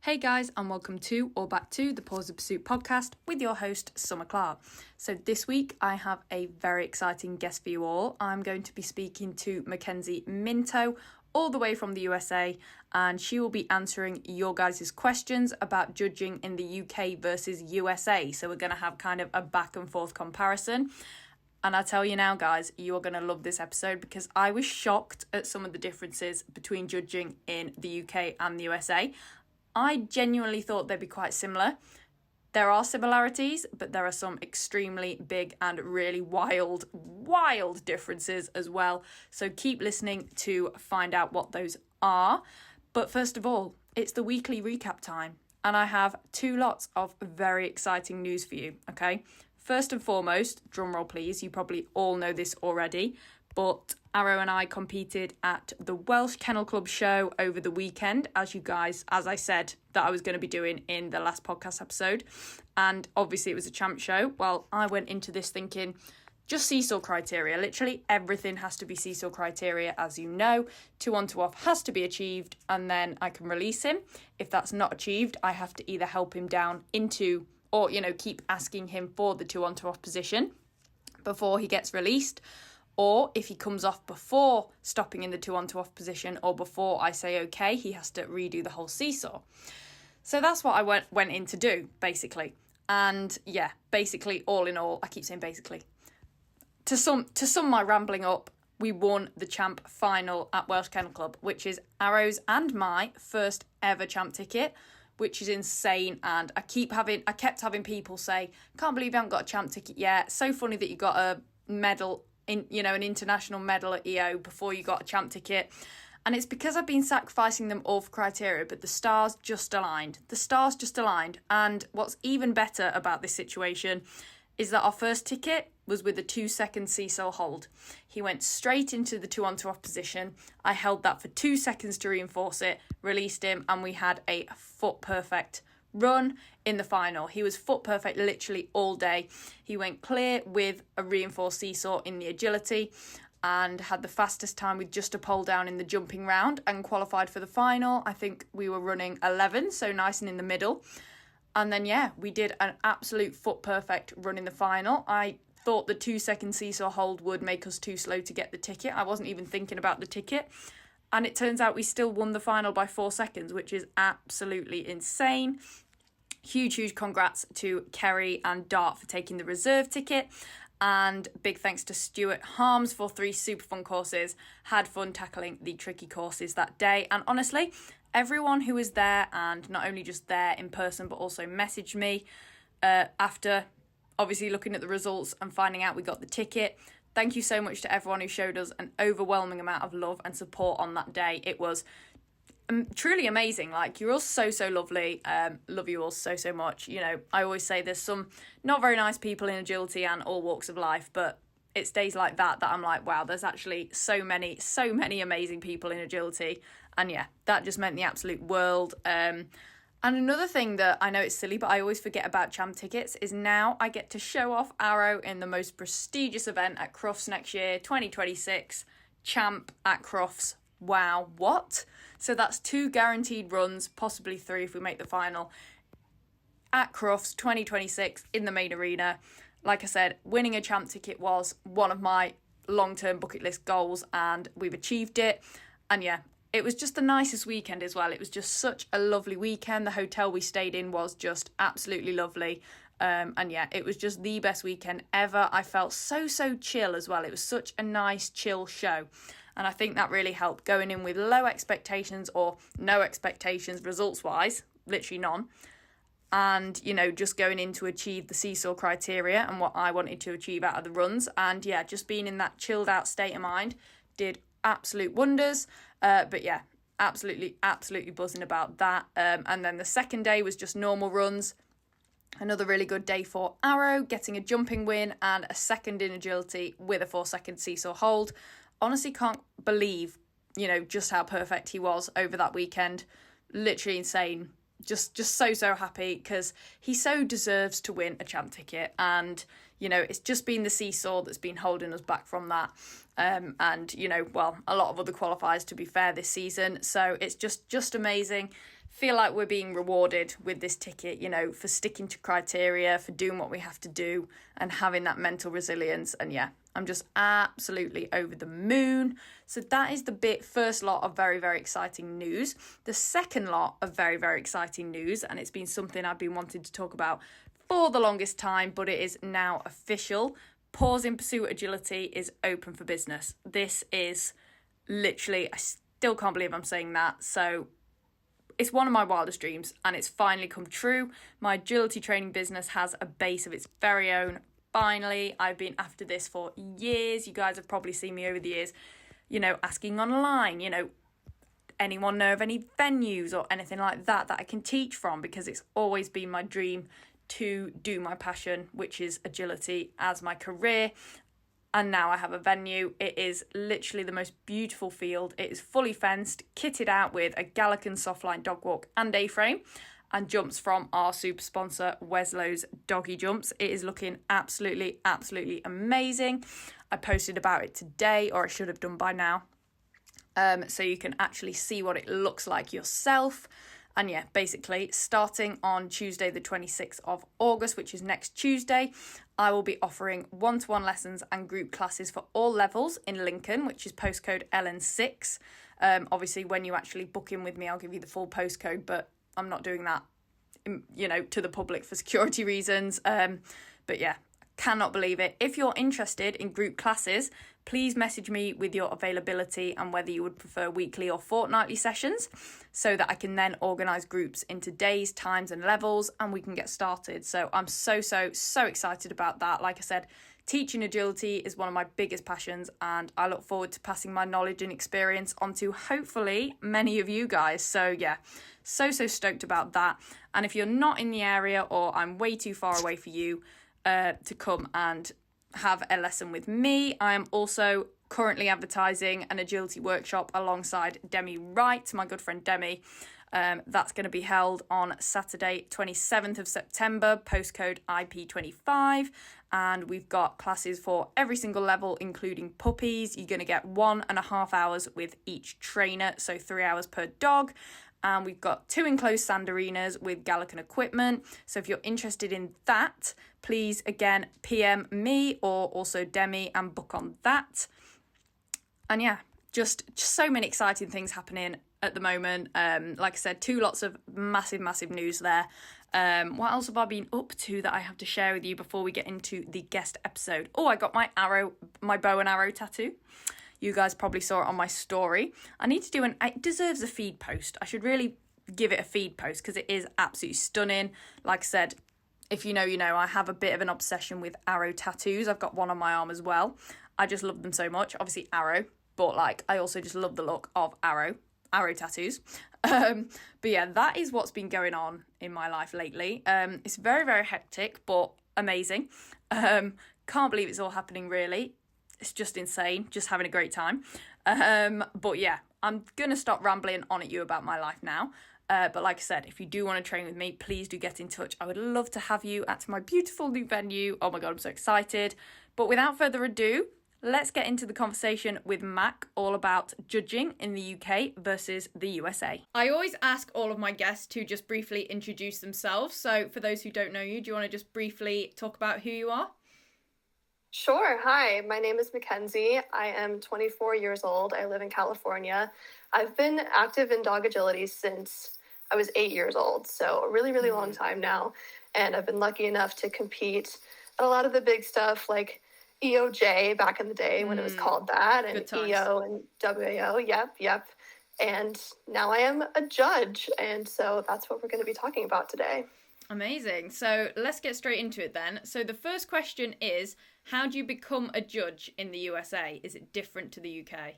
Hey guys, and welcome to or back to the Pause of Pursuit podcast with your host, Summer Clark. So this week I have a very exciting guest for you all. I'm going to be speaking to McKenzie Minto, all the way from the USA, and she will be answering your guys' questions about judging in the UK versus USA. So we're going to have kind of a back and forth comparison. And I tell you now, guys, you are going to love this episode because I was shocked at some of the differences between judging in the UK and the USA. I genuinely thought they'd be quite similar. There are similarities, but there are some extremely big and really wild differences as well. So keep listening to find out what those are. But first of all, it's the weekly recap time. And I have two lots of very exciting news for you, okay? First and foremost, drumroll please, you probably all know this already, but Arrow and I competed at the Welsh Kennel Club show over the weekend, as I said that I was going to be doing in the last podcast episode. And obviously it was a champ show. Well, I went into this thinking just seesaw criteria. Literally everything has to be seesaw criteria, as you know. 2 on 2 off has to be achieved and then I can release him. If that's not achieved, I have to either help him down into or, keep asking him for the 2 on 2 off position before he gets released. Or if he comes off before stopping in the 2 on 2 off position or before I say okay, he has to redo the whole seesaw. So that's what I went in to do, basically. And yeah, basically, all in all, I keep saying basically. To sum my rambling up, we won the champ final at Welsh Kennel Club, which is Arrow's and my first ever champ ticket, which is insane. And I kept having people say, can't believe you haven't got a champ ticket yet. So funny that you got a medal in, an international medal at EO before you got a champ ticket. And it's because I've been sacrificing them all for criteria, but the stars just aligned. And what's even better about this situation is that our first ticket was with a 2-second seesaw hold. He went straight into the 2 on 2 off position. I held that for 2 seconds to reinforce it, released him, and we had a foot perfect run in the final. He was foot perfect literally all day. He went clear with a reinforced seesaw in the agility and had the fastest time with just a pole down in the jumping round and qualified for the final. I think we were running 11, so nice and in the middle. And then, we did an absolute foot perfect run in the final. I thought the 2-second seesaw hold would make us too slow to get the ticket. I wasn't even thinking about the ticket. And it turns out we still won the final by 4 seconds, which is absolutely insane. Huge congrats to Kerry and Dart for taking the reserve ticket. And big thanks to Stuart Harms for 3 super fun courses. Had fun tackling the tricky courses that day. And honestly, everyone who was there, and not only just there in person, but also messaged me after obviously looking at the results and finding out we got the ticket. Thank you so much to everyone who showed us an overwhelming amount of love and support on that day. It was truly amazing. Like, you're all so lovely. Love you all so much. I always say there's some not very nice people in agility and all walks of life, but it's days like that I'm like, wow, there's actually so many amazing people in agility. And yeah, that just meant the absolute world. And another thing that I know it's silly, but I always forget about champ tickets is now I get to show off Arrow in the most prestigious event at Crufts next year, 2026, champ at Crufts. Wow, what? So that's 2 guaranteed runs, possibly 3 if we make the final, at Crufts 2026 in the main arena. Like I said, winning a champ ticket was one of my long-term bucket list goals and we've achieved it. And yeah, it was just the nicest weekend as well. It was just such a lovely weekend. The hotel we stayed in was just absolutely lovely. And yeah, it was just the best weekend ever. I felt so chill as well. It was such a nice, chill show. And I think that really helped, going in with low expectations or no expectations results-wise, literally none. And, just going in to achieve the seesaw criteria and what I wanted to achieve out of the runs. And yeah, just being in that chilled out state of mind did absolute wonders. But yeah, absolutely buzzing about that. And then the second day was just normal runs. Another really good day for Arrow, getting a jumping win and a second in agility with a 4-second seesaw hold. Honestly can't believe, just how perfect he was over that weekend. Literally insane. Just so happy because he so deserves to win a champ ticket. And, it's just been the seesaw that's been holding us back from that. And, a lot of other qualifiers, to be fair, this season. So it's just amazing feel like we're being rewarded with this ticket, for sticking to criteria, for doing what we have to do and having that mental resilience. And yeah, I'm just absolutely over the moon. So that is the first lot of very, very exciting news. The second lot of very, very exciting news, and it's been something I've been wanting to talk about for the longest time, but it is now official. Pause in Pursuit Agility is open for business. This is literally, I still can't believe I'm saying that. So it's one of my wildest dreams and it's finally come true. My agility training business has a base of its very own. Finally, I've been after this for years. You guys have probably seen me over the years, asking online, anyone know of any venues or anything like that I can teach from, because it's always been my dream to do my passion, which is agility, as my career. And now I have a venue. It is literally the most beautiful field. It is fully fenced, kitted out with a Gallican softline dog walk and A-frame, and jumps from our super sponsor, Weslow's Doggy Jumps. It is looking absolutely, absolutely amazing. I posted about it today, or I should have done by now. So you can actually see what it looks like yourself. And yeah, basically, starting on Tuesday, the 26th of August, which is next Tuesday, I will be offering one-to-one lessons and group classes for all levels in Lincoln, which is postcode LN6. Obviously, when you actually book in with me, I'll give you the full postcode, but I'm not doing that, to the public for security reasons. But yeah, cannot believe it. If you're interested in group classes, please message me with your availability and whether you would prefer weekly or fortnightly sessions, so that I can then organise groups into days, times and levels, and we can get started. So I'm so excited about that. Like I said, teaching agility is one of my biggest passions, and I look forward to passing my knowledge and experience onto hopefully many of you guys. So yeah, so stoked about that. And if you're not in the area, or I'm way too far away for you to come and have a lesson with me, I am also currently advertising an agility workshop alongside Demi Wright, my good friend Demi. That's going to be held on Saturday, 27th of September, postcode IP25. And we've got classes for every single level, including puppies. You're going to get 1.5 hours with each trainer, so 3 hours per dog. And we've got 2 enclosed sand arenas with Gallican equipment. So if you're interested in that, please, again, PM me or also Demi and book on that. And yeah, just so many exciting things happening at the moment. Like I said, 2 lots of massive news there. What else have I been up to that I have to share with you before we get into the guest episode? Oh, I got my bow and arrow tattoo. You guys probably saw it on my story. I need to do it deserves a feed post. I should really give it a feed post because it is absolutely stunning. Like I said, if you know, I have a bit of an obsession with arrow tattoos. I've got one on my arm as well. I just love them so much. Obviously arrow, but I also just love the look of arrow tattoos. But yeah, that is what's been going on in my life lately. It's very, very hectic, but amazing. Can't believe it's all happening, really. It's just insane, just having a great time. But yeah, I'm going to stop rambling on at you about my life now. But like I said, if you do want to train with me, please do get in touch. I would love to have you at my beautiful new venue. Oh my God, I'm so excited. But without further ado, let's get into the conversation with Mac, all about judging in the UK versus the USA. I always ask all of my guests to just briefly introduce themselves. So for those who don't know you, do you want to just briefly talk about who you are? Sure. Hi, my name is McKenzie. I am 24 years old. I live in California. I've been active in dog agility since I was 8 years old, so a really, really long time now. And I've been lucky enough to compete at a lot of the big stuff like EOJ back in the day when it was called that, and EO and WAO. Yep. And now I am a judge, and so that's what we're going to be talking about today. Amazing. So let's get straight into it then. So the first question is, how do you become a judge in the USA? Is it different to the UK?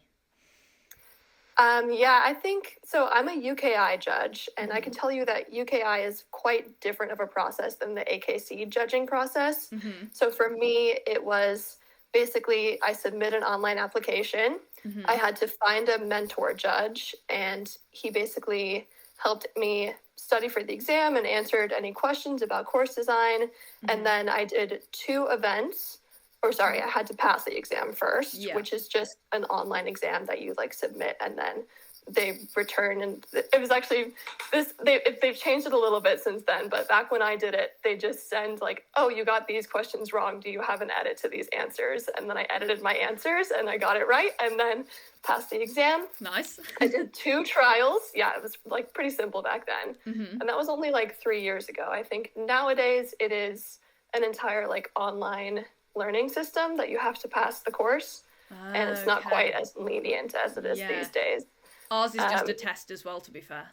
Yeah, I think so. I'm a UKI judge, and I can tell you that UKI is quite different of a process than the AKC judging process. So for me, it was basically I submit an online application. I had to find a mentor judge, and he basically helped me study for the exam and answered any questions about course design. And then I did 2 events. I had to pass the exam first, which is just an online exam that you submit and then they return, and it was actually they've changed it a little bit since then, but back when I did it, they just send like, oh, you got these questions wrong, do you have an edit to these answers? And then I edited my answers and I got it right, and then passed the exam. Nice. I did 2 trials. Yeah, it was like pretty simple back then. Mm-hmm. And that was only like 3 years ago. I think nowadays it is an entire like online learning system that you have to pass the course. And it's not quite as lenient as it is these days. Ours is just a test as well, to be fair.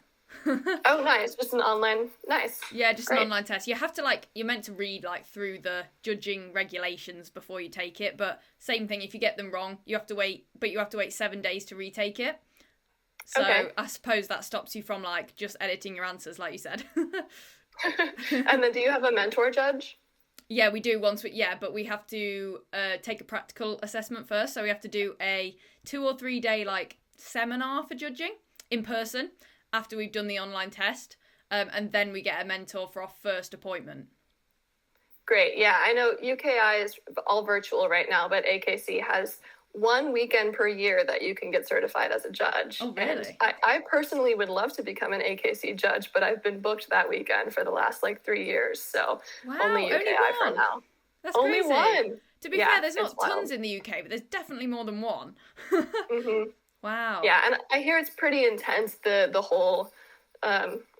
Oh, nice. Just an online. Nice. Yeah, just an online test. You have to you're meant to read through the judging regulations before you take it, but same thing, if you get them wrong, you have to wait 7 days to retake it. So I suppose that stops you from just editing your answers, like you said. And then do you have a mentor judge? Yeah, we do but we have to take a practical assessment first. So we have to do a 2 or 3 day seminar for judging in person after we've done the online test. And then we get a mentor for our first appointment. Great. Yeah, I know UKI is all virtual right now, but AKC has 1 weekend per year that you can get certified as a judge. Oh, really? And I personally would love to become an AKC judge, but I've been booked that weekend for the last 3 years. So only UKI for now. That's only crazy. 1. To be fair, there's not tons in the UK, but there's definitely more than 1. Mm-hmm. Wow. Yeah, and I hear it's pretty intense, the whole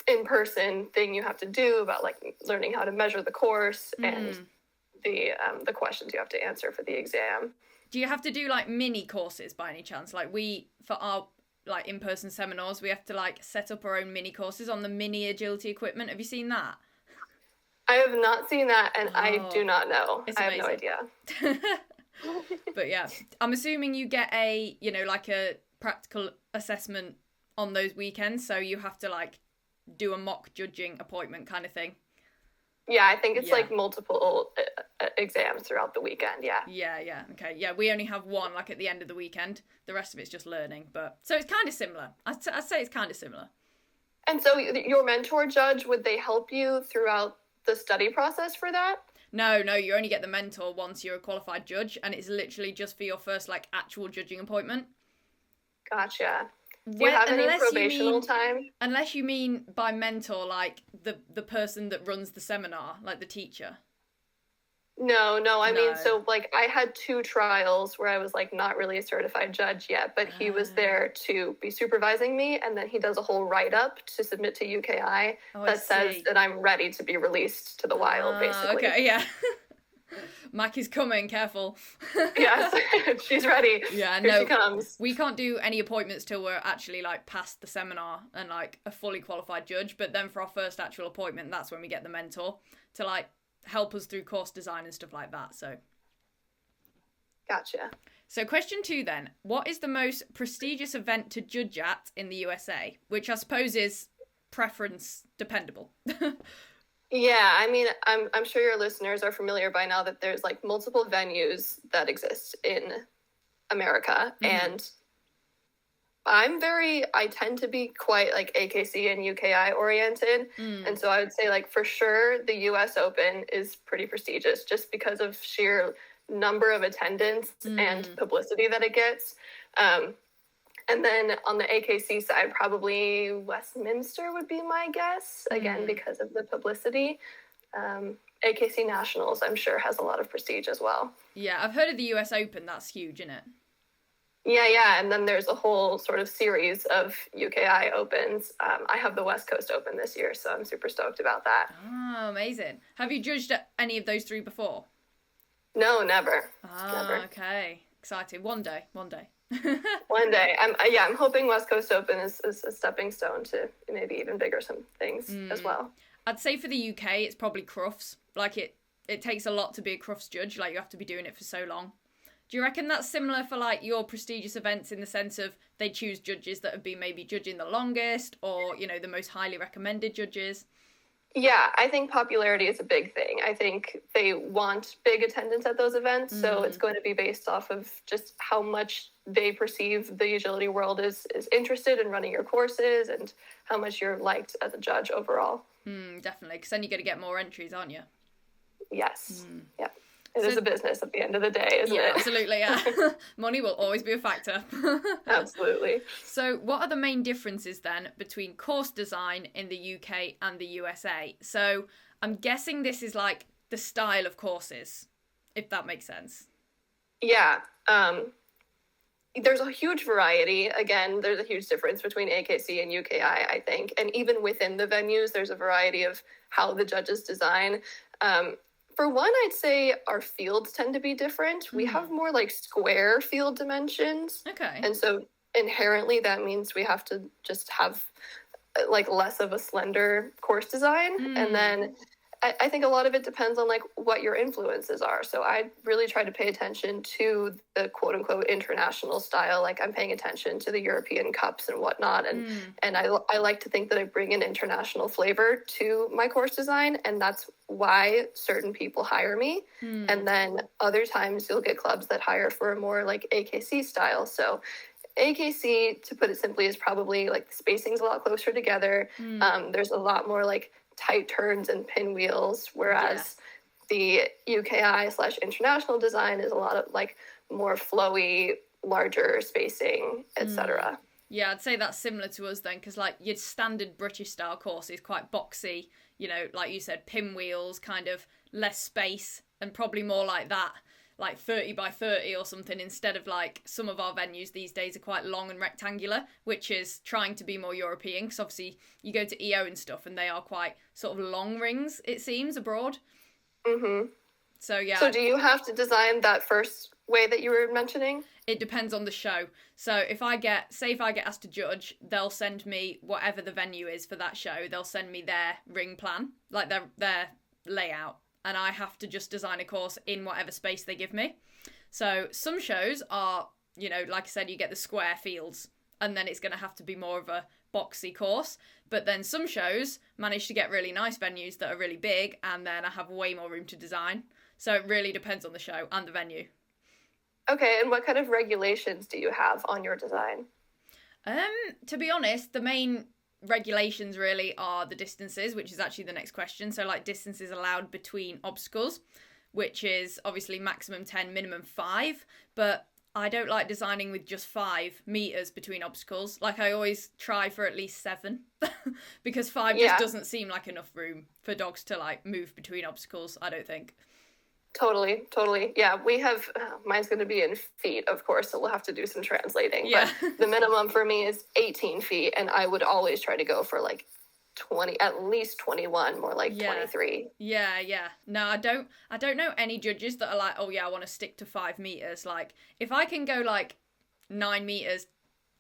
in-person thing you have to do about learning how to measure the course and the questions you have to answer for the exam. Do you have to do mini courses by any chance? We, for our in-person seminars, we have to set up our own mini courses on the mini agility equipment. Have you seen that? I have not seen that, and I do not know. It's I have amazing. no idea. But yeah, I'm assuming you get a practical assessment on those weekends, so you have to do a mock judging appointment kind of thing. Yeah, I think it's multiple exams throughout the weekend. Yeah. Yeah. Okay. Yeah, we only have 1 at the end of the weekend. The rest of it's just learning, but so it's kind of similar. I'd say it's kind of similar. And so your mentor judge, would they help you throughout the study process for that? No, you only get the mentor once you're a qualified judge, and it's literally just for your first actual judging appointment. Gotcha. Do you have any probational time? Unless you mean by mentor, the person that runs the seminar, the teacher. No, I mean, so I had 2 trials where I was not really a certified judge yet, but he was there to be supervising me, and then he does a whole write-up to submit to UKI that says that I'm ready to be released to the wild, basically. Okay, yeah. Mac is coming, careful. Yes, she's ready. Yeah, Here she comes. We can't do any appointments till we're actually past the seminar and a fully qualified judge, but then for our first actual appointment, that's when we get the mentor to help us through course design and stuff like that. So gotcha. So question 2 then, what is the most prestigious event to judge at in the USA? Which I suppose is preference dependable. Yeah, I mean, I'm sure your listeners are familiar by now that there's multiple venues that exist in America, and I tend to be quite AKC and UKI oriented, and so I would say for sure the US Open is pretty prestigious just because of sheer number of attendance and publicity that it gets. And then on the AKC side, probably Westminster would be my guess, again, because of the publicity. AKC Nationals, I'm sure, has a lot of prestige as well. Yeah, I've heard of the US Open. That's huge, isn't it? Yeah. And then there's a whole sort of series of UKI Opens. I have the West Coast Open this year, so I'm super stoked about that. Oh, amazing. Have you judged at any of those 3 before? No, never. Never. Okay. Excited. One day. One day. I'm hoping West Coast Open is a stepping stone to maybe even bigger some things as well. I'd say for the UK, it's probably Crufts. It takes a lot to be a Crufts judge. You have to be doing it for so long. Do you reckon that's similar for your prestigious events in the sense of they choose judges that have been maybe judging the longest or, the most highly recommended judges? Yeah, I think popularity is a big thing. I think they want big attendance at those events, so it's going to be based off of just how much they perceive the agility world is interested in running your courses and how much you're liked as a judge overall. Definitely, because then you're going to get more entries, aren't you? Yes. Yeah. It is a business at the end of the day, isn't it? Yeah, absolutely, yeah. Money will always be a factor. Absolutely. So what are the main differences then between course design in the UK and the USA? So I'm guessing this is like the style of courses, if that makes sense. Yeah. There's a huge variety. Again, there's a huge difference between AKC and UKI, I think. And even within the venues, there's a variety of how the judges design. For one, I'd say our fields tend to be different. We have more like square field dimensions. Okay. And so inherently that means we have to just have like less of a slender course design. And then I think a lot of it depends on like what your influences are. So I really try to pay attention to the quote unquote international style. Like I'm paying attention to the European cups and whatnot. And I like to think that I bring an international flavor to my course design. And that's why certain people hire me. And then other times you'll get clubs that hire for a more like AKC style. So AKC, to put it simply, is probably like the spacing's a lot closer together. There's a lot more like tight turns and pinwheels, whereas the UKI/international design is a lot of like more flowy, larger spacing, etc. Yeah, I'd say that's similar to us then, because like your standard British style course is quite boxy, you know, like you said, pinwheels, kind of less space, and probably more like that, like 30 by 30 or something, instead of like some of our venues these days are quite long and rectangular, which is trying to be more European, because obviously you go to EO and stuff and they are quite sort of long rings, it seems, abroad. So yeah. So do you have to design that first way that you were mentioning? It depends on the show. So if I get asked to judge, they'll send me whatever the venue is for that show, they'll send me their ring plan, like their layout, and I have to just design a course in whatever space they give me. So some shows are, you know, like I said, you get the square fields, and then it's going to have to be more of a boxy course. But then some shows manage to get really nice venues that are really big, and then I have way more room to design. So it really depends on the show and the venue. Okay, and what kind of regulations do you have on your design? To be honest, the main regulations really are the distances, which is actually the next question. So like distances allowed between obstacles, which is obviously maximum 10, minimum 5, but I don't like designing with just 5 meters between obstacles. Like I always try for at least 7 because 5 just doesn't seem like enough room for dogs to like move between obstacles, I don't think. Totally. Yeah, we have, mine's going to be in feet, of course, so we'll have to do some translating. Yeah. But the minimum for me is 18 feet, and I would always try to go for like 20, at least 21, more like 23. Yeah. No, I don't know any judges that are like, oh yeah, I want to stick to 5 meters. Like, if I can go like 9 meters,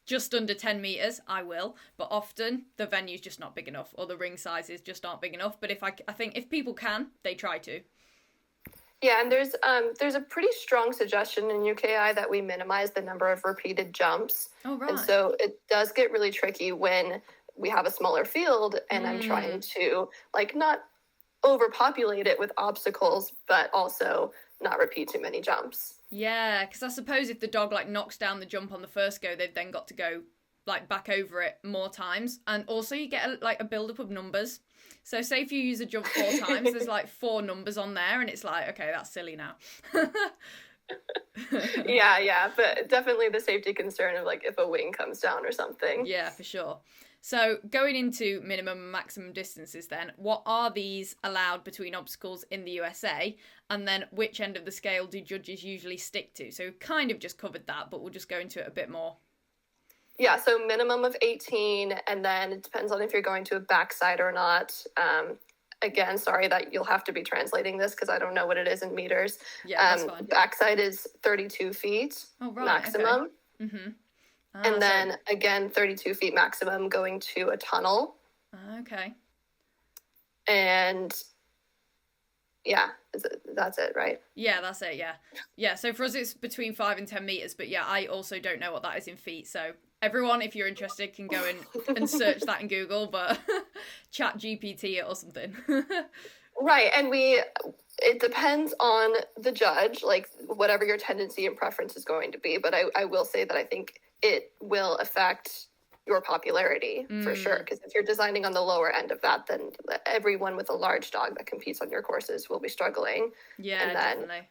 just under 10 meters, I will. But often the venue's just not big enough, or the ring sizes just aren't big enough. But I think if people can, they try to. Yeah, and there's a pretty strong suggestion in UKI that we minimize the number of repeated jumps. Oh, right. And so it does get really tricky when we have a smaller field and I'm trying to like not overpopulate it with obstacles, but also not repeat too many jumps. Yeah, because I suppose if the dog like knocks down the jump on the first go, they've then got to go like back over it more times. And also you get a build-up of numbers. So say if you use a jump 4 times, there's like 4 numbers on there, and it's like, okay, that's silly now. Yeah, but definitely the safety concern of like if a wing comes down or something. Yeah, for sure. So going into minimum and maximum distances then, what are these allowed between obstacles in the USA? And then which end of the scale do judges usually stick to? So we've kind of just covered that, but we'll just go into it a bit more. Yeah, so minimum of 18, and then it depends on if you're going to a backside or not. Again, sorry that you'll have to be translating this because I don't know what it is in meters. Yeah, that's fine. Backside is 32 feet maximum. Okay. Mm-hmm. And then, again, 32 feet maximum going to a tunnel. Okay. And yeah, that's it, right? Yeah, that's it, yeah. Yeah, so for us it's between 5 and 10 meters, but yeah, I also don't know what that is in feet, so everyone, if you're interested, can go and search that in Google, but chat GPT it or something. Right, and it depends on the judge, like whatever your tendency and preference is going to be, but I will say that I think it will affect your popularity for sure, because if you're designing on the lower end of that, then everyone with a large dog that competes on your courses will be struggling. Yeah, and then definitely.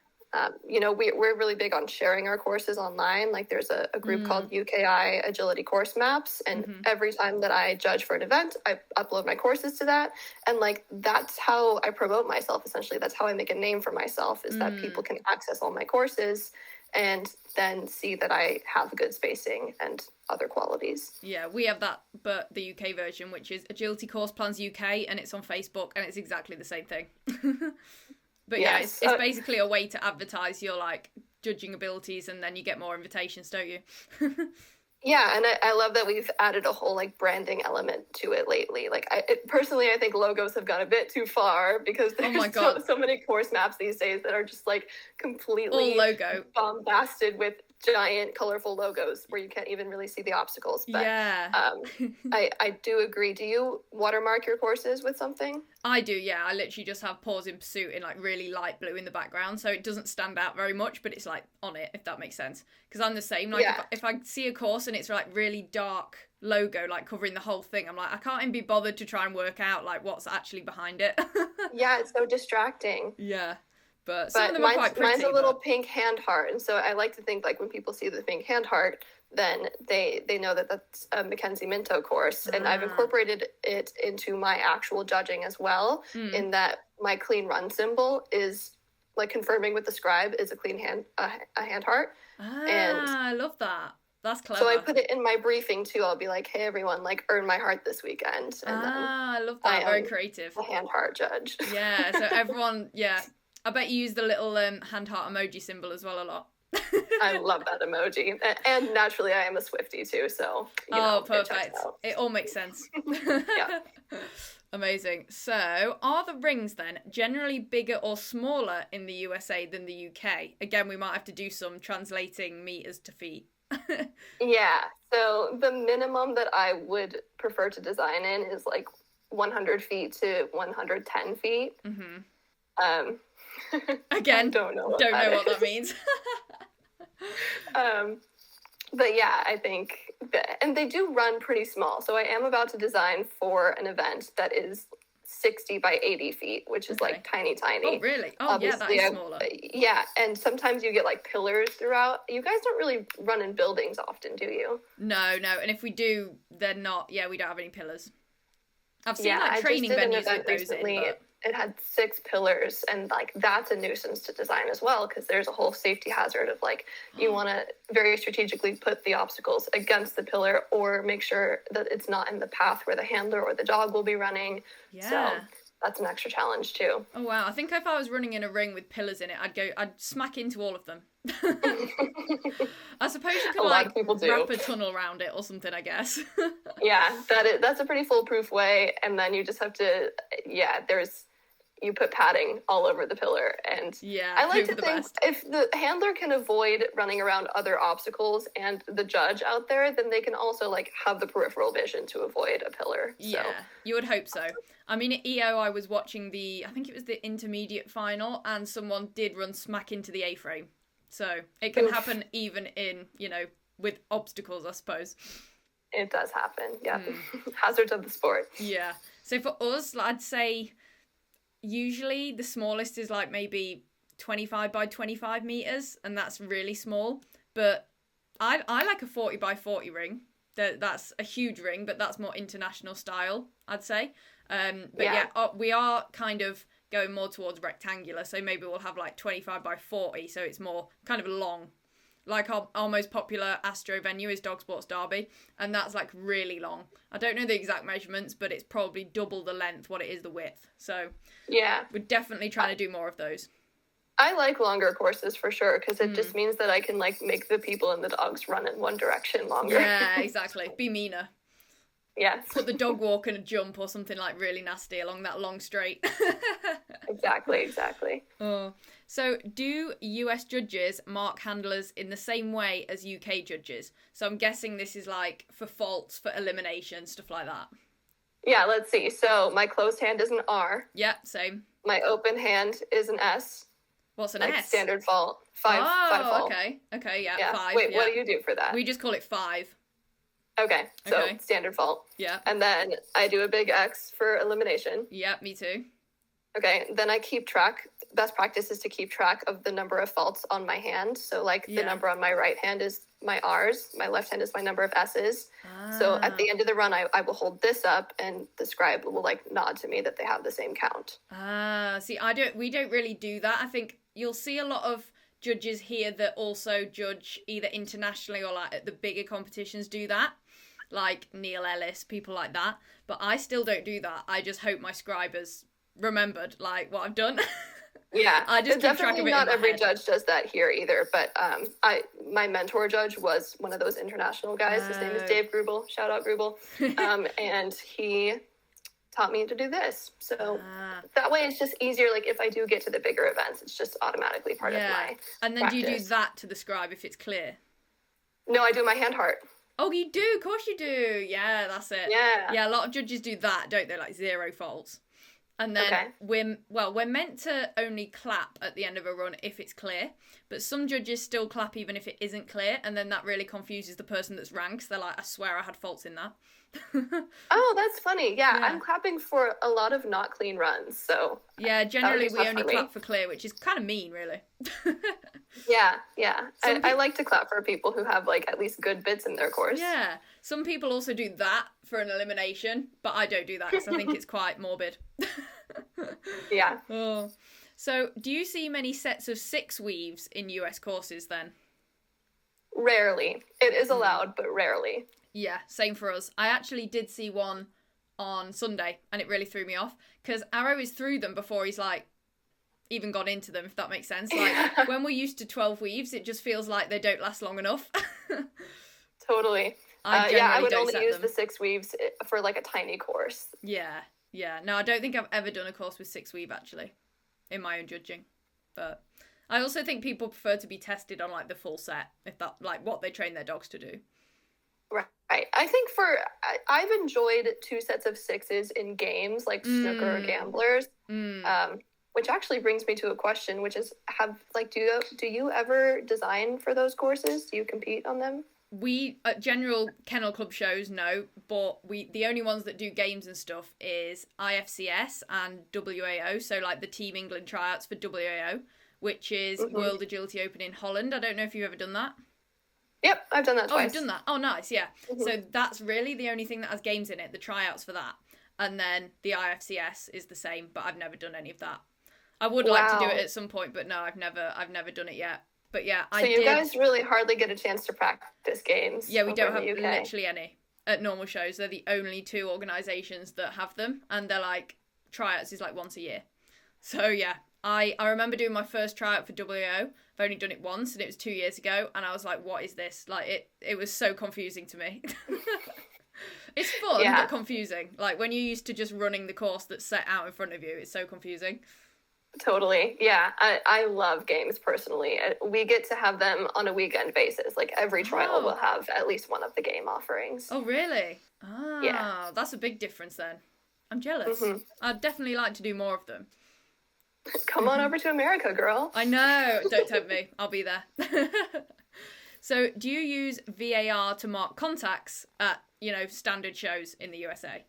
We're really big on sharing our courses online. Like there's a group called UKI Agility Course Maps. And every time that I judge for an event, I upload my courses to that. And like, that's how I promote myself, essentially. That's how I make a name for myself, is that people can access all my courses and then see that I have good spacing and other qualities. Yeah, we have that, but the UK version, which is Agility Course Plans UK, and it's on Facebook, and it's exactly the same thing. But yeah, it's basically a way to advertise your like judging abilities, and then you get more invitations, don't you? Yeah, and I love that we've added a whole like branding element to it lately. Like personally, I think logos have gone a bit too far, because there's so many course maps these days that are just like completely all logo bombasted with giant colorful logos where you can't even really see the obstacles. But I do agree. Do you watermark your courses with something? I do, yeah. I literally just have Pause in Pursuit in like really light blue in the background, so it doesn't stand out very much, but it's like on it, if that makes sense. Because I'm the same. Like if I see a course and it's like really dark logo like covering the whole thing, I'm like, I can't even be bothered to try and work out like what's actually behind it. Yeah, it's so distracting. Yeah. But some of them are quite pretty. Mine's a little pink hand heart, and so I like to think like when people see the pink hand heart, then they know that that's a McKenzie Minto course, and I've incorporated it into my actual judging as well, in that my clean run symbol is like confirming with the scribe is a clean hand, a hand heart. And I love that. That's clever. So I put it in my briefing too. I'll be like, hey everyone, like earn my heart this weekend. And then I love that. Very creative. A hand heart judge. Yeah. So everyone, yeah. I bet you use the little hand heart emoji symbol as well a lot. I love that emoji. And naturally, I am a Swiftie too, so, perfect. It all makes sense. Yeah. Amazing. So, are the rings then generally bigger or smaller in the USA than the UK? Again, we might have to do some translating meters to feet. Yeah. So, the minimum that I would prefer to design in is like 100 feet to 110 feet. Again, don't know what that means. But yeah, I think and they do run pretty small. So I am about to design for an event that is 60 by 80 feet, which is like tiny. Oh, really? Oh, obviously, yeah, that is smaller. Yeah, and sometimes you get like pillars throughout. You guys don't really run in buildings often, do you? No. And if we do, they're not. Yeah, we don't have any pillars. I've seen like training venues with those recently. It had 6 pillars, and like that's a nuisance to design as well, because there's a whole safety hazard of like you want to very strategically put the obstacles against the pillar or make sure that it's not in the path where the handler or the dog will be running. Yeah. So that's an extra challenge too. Oh wow, I think if I was running in a ring with pillars in it, I'd smack into all of them. I suppose you could like wrap a tunnel around it or something, I guess. Yeah, that's a pretty foolproof way, and then you just have to you put padding all over the pillar, and I like to think if the handler can avoid running around other obstacles and the judge out there, then they can also like have the peripheral vision to avoid a pillar. Yeah, you would hope so. I mean, at EO, I was watching I think it was the intermediate final, and someone did run smack into the A-frame. So it can happen even in, with obstacles, I suppose. It does happen, yeah. Hazards of the sport. Yeah. So for us, I'd say usually the smallest is like maybe 25 by 25 meters, and that's really small. But I like a 40 by 40 ring. That's a huge ring, but that's more international style, I'd say. We are kind of going more towards rectangular, so maybe we'll have like 25 by 40, so it's more kind of long. Like our most popular Astro venue is Dog Sports Derby, and that's like really long. I don't know the exact measurements, but it's probably double the length what it is the width. So yeah, we're definitely trying to do more of those. I like longer courses for sure, because it just means that I can like make the people and the dogs run in one direction longer. Yeah, exactly. Be meaner. Yes. Put the dog walk and a jump or something like really nasty along that long straight. Exactly. Oh. So do US judges mark handlers in the same way as UK judges? So I'm guessing this is like for faults, for elimination, stuff like that. Yeah, let's see. So my closed hand is an R. Yeah, same. My open hand is an S. What's an like S? Standard fault. Five fault. Okay, yeah, 5. Wait, what do you do for that? We just call it 5. Okay, so standard fault. Yeah. And then I do a big X for elimination. Yeah, me too. Okay, then I keep track best practice is to keep track of the number of faults on my hand. So like the number on my right hand is my R's, my left hand is my number of S's. So at the end of the run, I will hold this up, and the scribe will like nod to me that they have the same count. See, we don't really do that. I think you'll see a lot of judges here that also judge either internationally or like at the bigger competitions do that. Like Neil Ellis, people like that. But I still don't do that. I just hope my scribe has remembered like what I've done. Yeah, I just keep track of it. Not every judge does that here either, but my mentor judge was one of those international guys. His name is Dave Grubel. Shout out Grubel. And he taught me to do this. So that way it's just easier. Like if I do get to the bigger events, it's just automatically part of my And then practice. Do you do that to the scribe if it's clear? No, I do my hand heart. Oh, you do? Of course you do. Yeah, that's it. Yeah, a lot of judges do that, don't they? Like 0 faults. And then we're meant to only clap at the end of a run if it's clear, but some judges still clap even if it isn't clear, and then that really confuses the person that's ranked. They're like, I swear I had faults in that. Oh, that's funny. Yeah, I'm clapping for a lot of not clean runs, so... Yeah, generally we only clap for clear, which is kind of mean, really. Yeah. I like to clap for people who have, like, at least good bits in their course. Yeah. Some people also do that for an elimination, but I don't do that because I think it's quite morbid. Yeah. Oh. So, do you see many sets of 6 weaves in US courses, then? Rarely. It is allowed, but rarely. Yeah, same for us. I actually did see one on Sunday, and it really threw me off, because Arrow is through them before he's, like, even gone into them, if that makes sense. Like, when we're used to 12 weaves, it just feels like they don't last long enough. Totally. I would only use the 6 weaves for, like, a tiny course. Yeah. No, I don't think I've ever done a course with 6 weave, actually, in my own judging. But I also think people prefer to be tested on, like, the full set, if that, like, what they train their dogs to do. Right. I think I've enjoyed 2 sets of 6s in games like snooker or gamblers, which actually brings me to a question, which is, do you ever design for those courses? Do you compete on them? We, at general kennel club shows, no, but the only ones that do games and stuff is IFCS and WAO, so like the Team England tryouts for WAO, which is World Agility Open in Holland. I don't know if you've ever done that. Yep, I've done that twice. Oh, you've done that? Oh, nice, yeah. So that's really the only thing that has games in it, the tryouts for that. And then the IFCS is the same, but I've never done any of that. I would like to do it at some point, but no, I've never done it yet. But yeah, I did. So you guys really hardly get a chance to practice games. Yeah, we don't have literally any at normal shows. They're the only 2 organisations that have them, and they're like, tryouts is like once a year. So yeah, I remember doing my first tryout for WO. I've only done it once, and it was 2 years ago, and I was like, what is this? Like, it was so confusing to me. It's fun, but confusing. Like, when you're used to just running the course that's set out in front of you, it's so confusing. Totally. Yeah, I love games personally. We get to have them on a weekend basis. Like, every trial will have at least one of the game offerings. Oh, really? Yeah. That's a big difference then. I'm jealous. I'd definitely like to do more of them. Come on over to America, girl. I know. Don't tempt me. I'll be there. So, do you use VAR to mark contacts at, standard shows in the USA?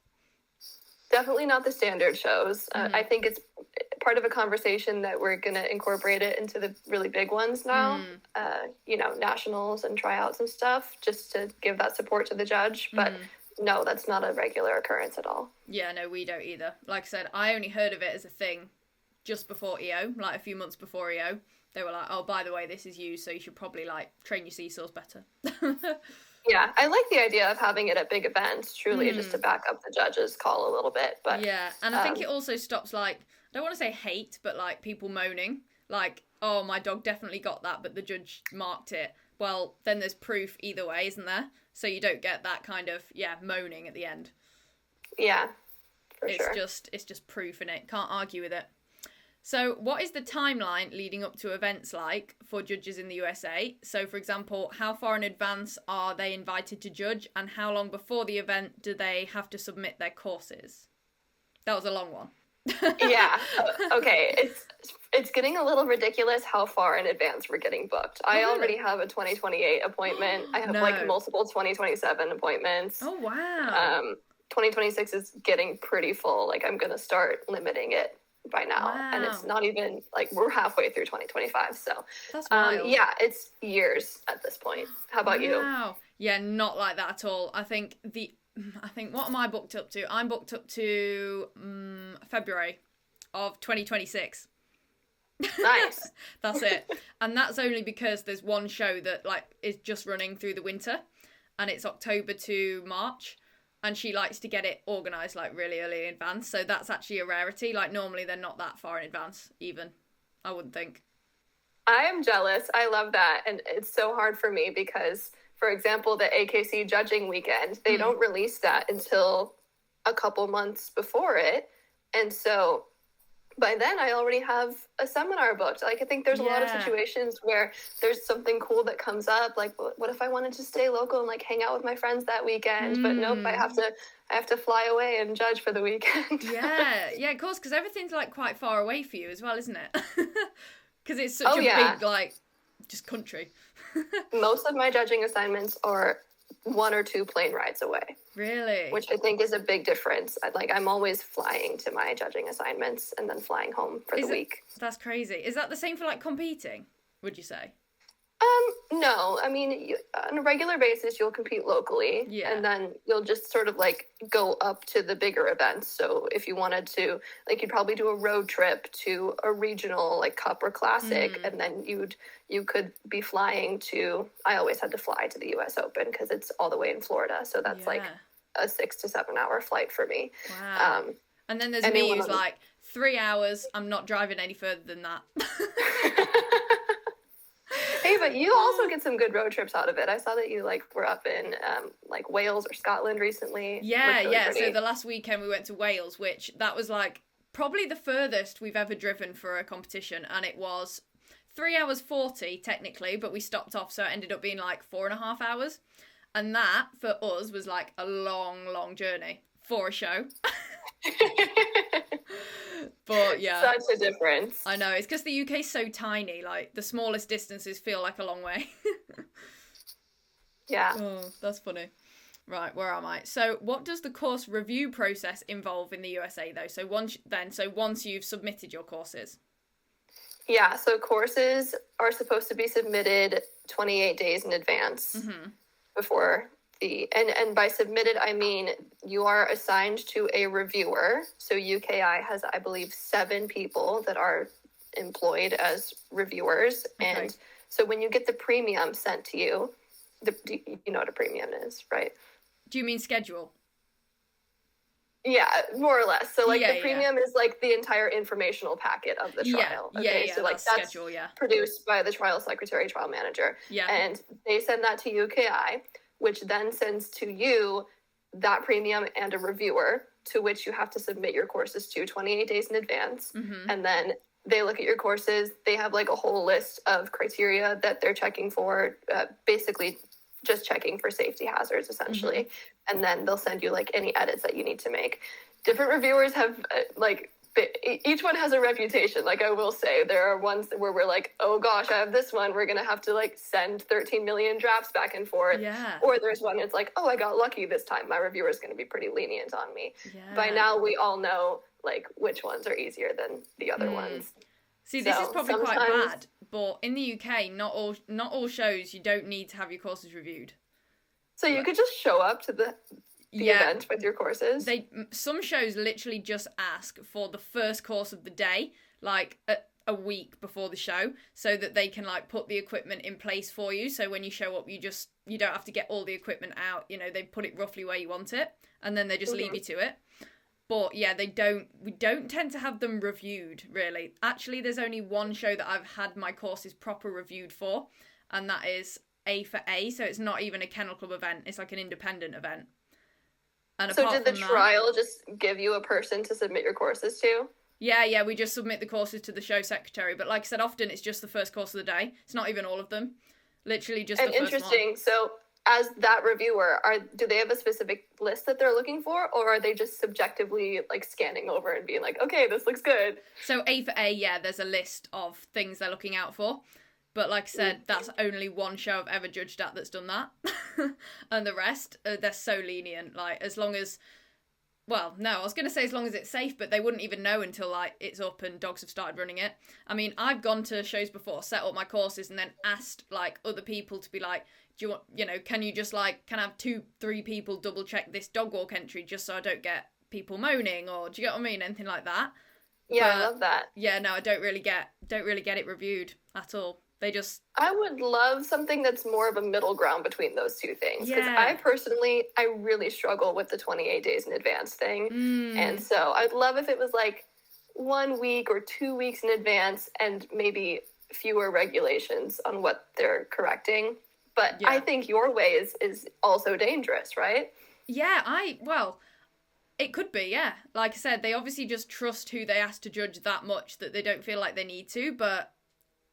Definitely not the standard shows. I think it's part of a conversation that we're going to incorporate it into the really big ones now, nationals and tryouts and stuff, just to give that support to the judge. But no, that's not a regular occurrence at all. Yeah, no, we don't either. Like I said, I only heard of it as a thing just before EO, like a few months before EO. They were like, oh, by the way, this is used, so you should probably, like, train your seesaws better. Yeah, I like the idea of having it at big events, truly, just to back up the judge's call a little bit. But yeah, and I think it also stops, like, I don't want to say hate, but, like, people moaning. Like, oh, my dog definitely got that, but the judge marked it. Well, then there's proof either way, isn't there? So you don't get that kind of, moaning at the end. Yeah, for sure. It's just proof, innit? Can't argue with it. So what is the timeline leading up to events like for judges in the USA? So, for example, how far in advance are they invited to judge, and how long before the event do they have to submit their courses? That was a long one. Yeah. Okay. It's getting a little ridiculous how far in advance we're getting booked. I already have a 2028 appointment. I have like multiple 2027 appointments. Oh, wow. 2026 is getting pretty full. Like, I'm going to start limiting it by now. Wow. And it's not even like we're halfway through 2025. So That's wild. yeah, it's years at this point. How about you? Wow. Yeah, not like that at all. I think what am I booked up to? I'm booked up to February of 2026. Nice. That's it. And that's only because there's one show that like is just running through the winter, and it's October to March, and she likes to get it organised like really early in advance. So that's actually a rarity. Like normally they're not that far in advance even, I wouldn't think. I am jealous. I love that. And it's so hard for me because, for example, the AKC judging weekend, they don't release that until a couple months before it. And so by then I already have a seminar booked. Like I think there's a lot of situations where there's something cool that comes up. Like what if I wanted to stay local and like hang out with my friends that weekend? But nope, I have to fly away and judge for the weekend. Yeah, of course, because everything's like quite far away for you as well, isn't it? Because it's such a big like just country. Most of my judging assignments are 1 or 2 plane rides away. Really? Which I think is a big difference. I'm always flying to my judging assignments and then flying home for the week. That's crazy. Is that the same for like competing, would you say? No, I mean, on a regular basis, you'll compete locally, and then you'll just sort of like go up to the bigger events. So if you wanted to, like, you'd probably do a road trip to a regional like cup or classic, and then you could be flying to. I always had to fly to the U.S. Open because it's all the way in Florida, so that's like a 6 to 7 hour flight for me. Wow. And then there's me who's like 3 hours. I'm not driving any further than that. Hey, but you also get some good road trips out of it. I saw that you were up in like Wales or Scotland recently. Yeah, really pretty. So the last weekend we went to Wales, which that was like probably the furthest we've ever driven for a competition, and it was 3 hours 40 technically, but we stopped off, so it ended up being like 4.5 hours, and that for us was like a long journey for a show. But yeah, such a difference. I know, it's because the UK is so tiny, like the smallest distances feel like a long way. Yeah. Oh, that's funny. Right, where am I? So what does the course review process involve in the USA though? So once you've submitted your courses. Yeah, so courses are supposed to be submitted 28 days in advance before and by submitted, I mean you are assigned to a reviewer. So UKI has, I believe, 7 people that are employed as reviewers. Okay. And so when you get the premium sent to you, you know what a premium is, right? Do you mean schedule? Yeah, more or less. So the premium is like the entire informational packet of the trial. Okay? So that's schedule, produced by the trial secretary, trial manager. Yeah. And they send that to UKI, which then sends to you that premium and a reviewer, to which you have to submit your courses to 28 days in advance. And then they look at your courses. They have like a whole list of criteria that they're checking for, basically just checking for safety hazards, essentially. And then they'll send you like any edits that you need to make. Different reviewers have each one has a reputation. Like I will say, there are ones where we're like, oh gosh, I have this one. We're going to have to like send 13 million drafts back and forth. Yeah. Or there's one that's like, oh, I got lucky this time. My reviewer is going to be pretty lenient on me. Yeah. By now, we all know like which ones are easier than the other ones. See, this is probably quite bad, but in the UK, not all shows, you don't need to have your courses reviewed. So you could just show up to the event with your courses? Some shows literally just ask for the first course of the day, like a week before the show, so that they can like put the equipment in place for you. So when you show up, you don't have to get all the equipment out. You know, they put it roughly where you want it, and then they just leave you to it. But yeah, we don't tend to have them reviewed, really. Actually, there's only one show that I've had my courses proper reviewed for, and that is A for A. So it's not even a Kennel Club event. It's like an independent event. And so did the trial just give you a person to submit your courses to? Yeah, we just submit the courses to the show secretary. But like I said, often it's just the first course of the day. It's not even all of them. Literally just the first one. And interesting, so as that reviewer, do they have a specific list that they're looking for, or are they just subjectively like scanning over and being like, okay, this looks good? So A for A, there's a list of things they're looking out for. But like I said, that's only one show I've ever judged at that's done that. And the rest, they're so lenient. Like, as long as well, no, I was going to say as long as it's safe, but they wouldn't even know until, like, it's up and dogs have started running it. I mean, I've gone to shows before, set up my courses, and then asked, like, other people to be like, do you want, you know, can you just, like, can I have 2-3 people double check this dog walk entry just so I don't get people moaning, or do you get what I mean? Anything like that. Yeah, But, I love that. yeah, no, I don't really get it reviewed at all. They just... I would love something that's more of a middle ground between those two things. Because Yeah. I really struggle with the 28 days in advance thing. And Mm, so I'd love if it was like 1 week or 2 weeks in advance and maybe fewer regulations on what they're correcting. But Yeah. I think your way is also dangerous, right? yeah, well, it could be, yeah. Like I said, they obviously just trust who they ask to judge that much that they don't feel like they need to, but